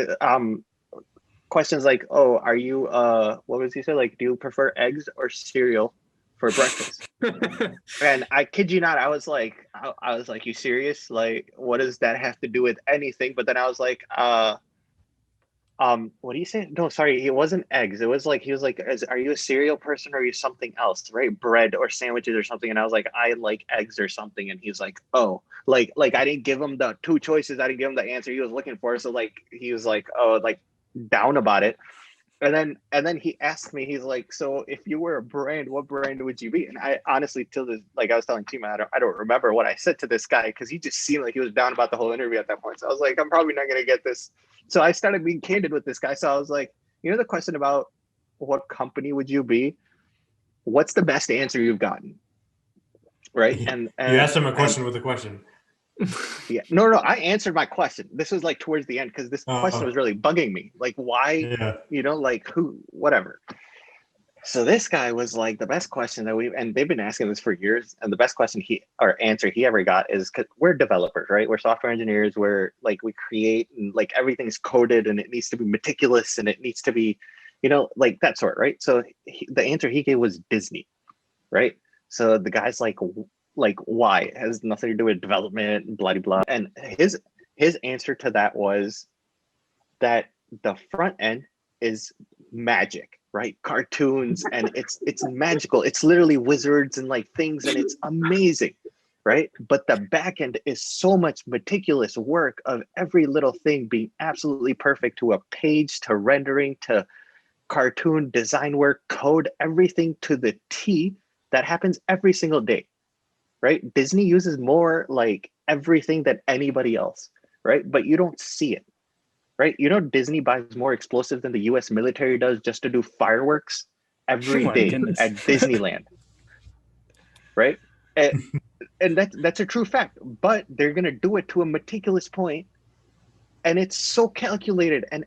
questions like, "Oh, are you what was he say? Like, do you prefer eggs or cereal for breakfast?" And I kid you not, I was like, "You serious? Like, what does that have to do with anything?" But then I was like, what do you say? No, sorry, it wasn't eggs. It was like he was like, "Are you a cereal person or are you something else? Right? Bread or sandwiches or something?" And I was like, "I like eggs or something." And he's like, "Oh, like I didn't give him the 2 choices. I didn't give him the answer he was looking for." So like he was like, "Oh, like down about it." And then he asked me, he's like, "So if you were a brand, what brand would you be?" And I honestly, till this, like I was telling Cheema, I don't remember what I said to this guy because he just seemed like he was down about the whole interview at that point. So I was like, I'm probably not gonna get this. So I started being candid with this guy. So I was like, you know, the question about what company would you be? What's the best answer you've gotten? Right? And You asked him a question with a question. Yeah, no, I answered my question. This was like towards the end because this question was really bugging me. Like, why? Yeah. You know, like who? Whatever. So this guy was like the best question that and they've been asking this for years. And the best question answer he ever got is because we're developers, right? We're software engineers. We're like, we create and like everything's coded and it needs to be meticulous and it needs to be, you know, like that sort, right? So the answer he gave was Disney, right? So the guy's like why? It has nothing to do with development, blah, blah, blah. And his answer to that was that the front end is magic, right? Cartoons and it's magical. It's literally wizards and like things and it's amazing, right? But the back end is so much meticulous work of every little thing being absolutely perfect, to a page, to rendering, to cartoon design work, code, everything to the T, That happens every single day, right? Disney uses more like everything than anybody else, right? But you don't see it, right? You know, Disney buys more explosives than the US military does just to do fireworks every My day goodness. at Disneyland, right? And that's a true fact, but they're going to do it to a meticulous point, and it's so calculated, and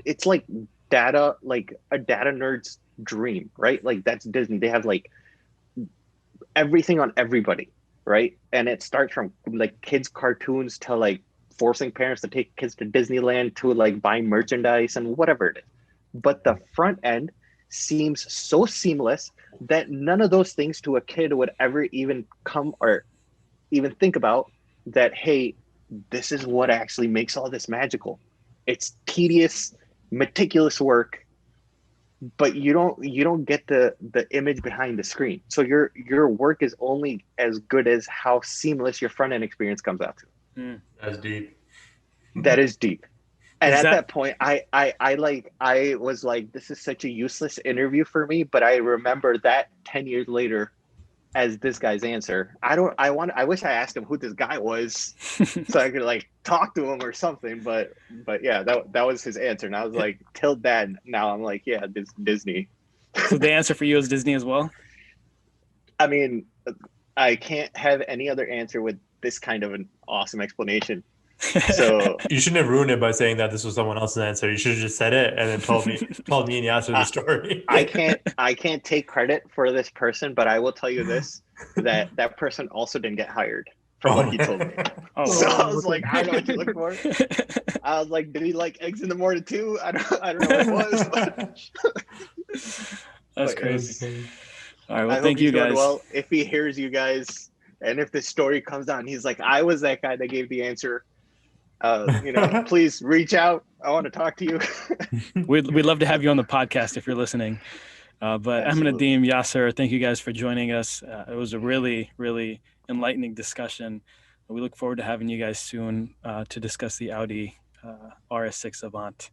it's like data, like a data nerd's dream, right? Like that's Disney. They have like everything on everybody, right? And it starts from like kids cartoons to like forcing parents to take kids to Disneyland to like buying merchandise and whatever it is. But the front end seems so seamless that none of those things to a kid would ever even come or even think about that, hey, this is what actually makes all this magical. It's tedious, meticulous work, but you don't get the image behind the screen. So your work is only as good as how seamless your front end experience comes out to. That's deep. That is deep. And Is at that- that point, I was like, this is such a useless interview for me. But I remember that 10 years later as this guy's answer. I wish I asked him who this guy was so I could like talk to him or something. But yeah, that was his answer. And I was like, till then, now I'm like, yeah, Disney. So the answer for you is Disney as well? I mean, I can't have any other answer with this kind of an awesome explanation. So You shouldn't have ruined it by saying that this was someone else's answer. You should have just said it and then told me and Yasser the story. I can't take credit for this person, but I will tell you this, that person also didn't get hired from what he told me. Oh, So wow. I was like, I don't know what you're looking for. I was like, did he like eggs in the morning too? I don't know what it was. But That's but crazy. All right, well, I thank hope you he's doing guys. well. If he hears you guys, and if this story comes out and he's like, I was that guy that gave the answer, please reach out. I want to talk to you. We'd love to have you on the podcast if you're listening. But Ahmed, Absolutely. Nadeem, Yasser, thank you guys for joining us. It was a really, really enlightening discussion. We look forward to having you guys soon to discuss the Audi RS6 Avant.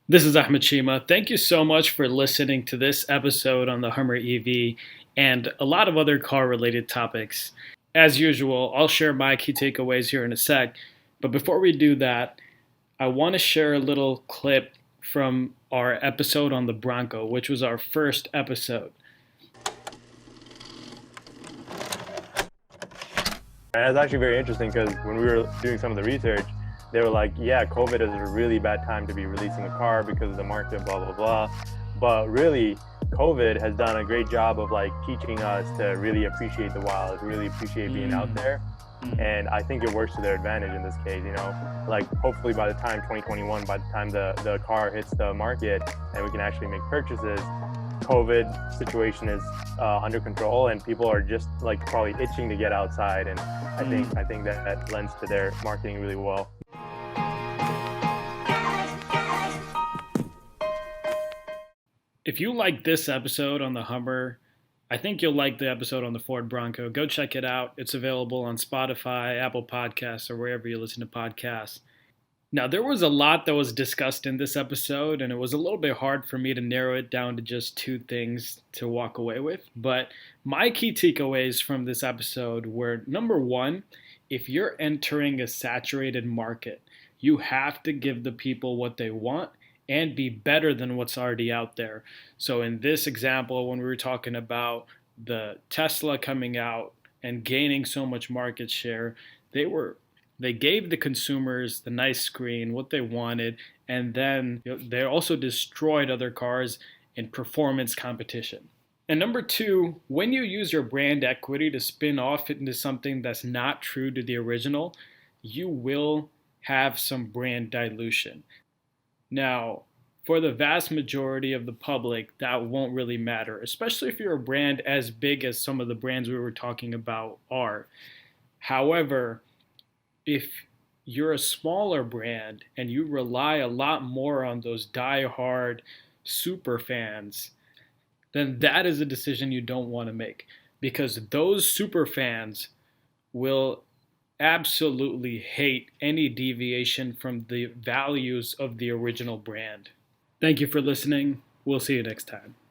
This is Ahmed Cheema. Thank you so much for listening to this episode on the Hummer EV and a lot of other car-related topics. As usual, I'll share my key takeaways here in a sec, but before we do that, I want to share a little clip from our episode on the Bronco, which was our first episode. And it's actually very interesting because when we were doing some of the research, they were like, yeah, COVID is a really bad time to be releasing a car because of the market, blah, blah, blah. But really, COVID has done a great job of like teaching us to really appreciate the wild, really appreciate being out there. And I think it works to their advantage in this case, like hopefully by the time 2021, by the time the car hits the market and we can actually make purchases, COVID situation is under control and people are just like probably itching to get outside. And I think that lends to their marketing really well. If you like this episode on the Hummer, I think you'll like the episode on the Ford Bronco. Go check it out. It's available on Spotify, Apple Podcasts, or wherever you listen to podcasts. Now, there was a lot that was discussed in this episode, and it was a little bit hard for me to narrow it down to just two things to walk away with. But my key takeaways from this episode were, number one, if you're entering a saturated market, you have to give the people what they want and be better than what's already out there. So in this example, when we were talking about the Tesla coming out and gaining so much market share, they gave the consumers the nice screen, what they wanted, and then they also destroyed other cars in performance competition. And number two, when you use your brand equity to spin off into something that's not true to the original, you will have some brand dilution. Now, for the vast majority of the public, that won't really matter, especially if you're a brand as big as some of the brands we were talking about are. However, if you're a smaller brand and you rely a lot more on those die-hard super fans, then that is a decision you don't want to make, because those super fans will absolutely hate any deviation from the values of the original brand. Thank you for listening. We'll see you next time.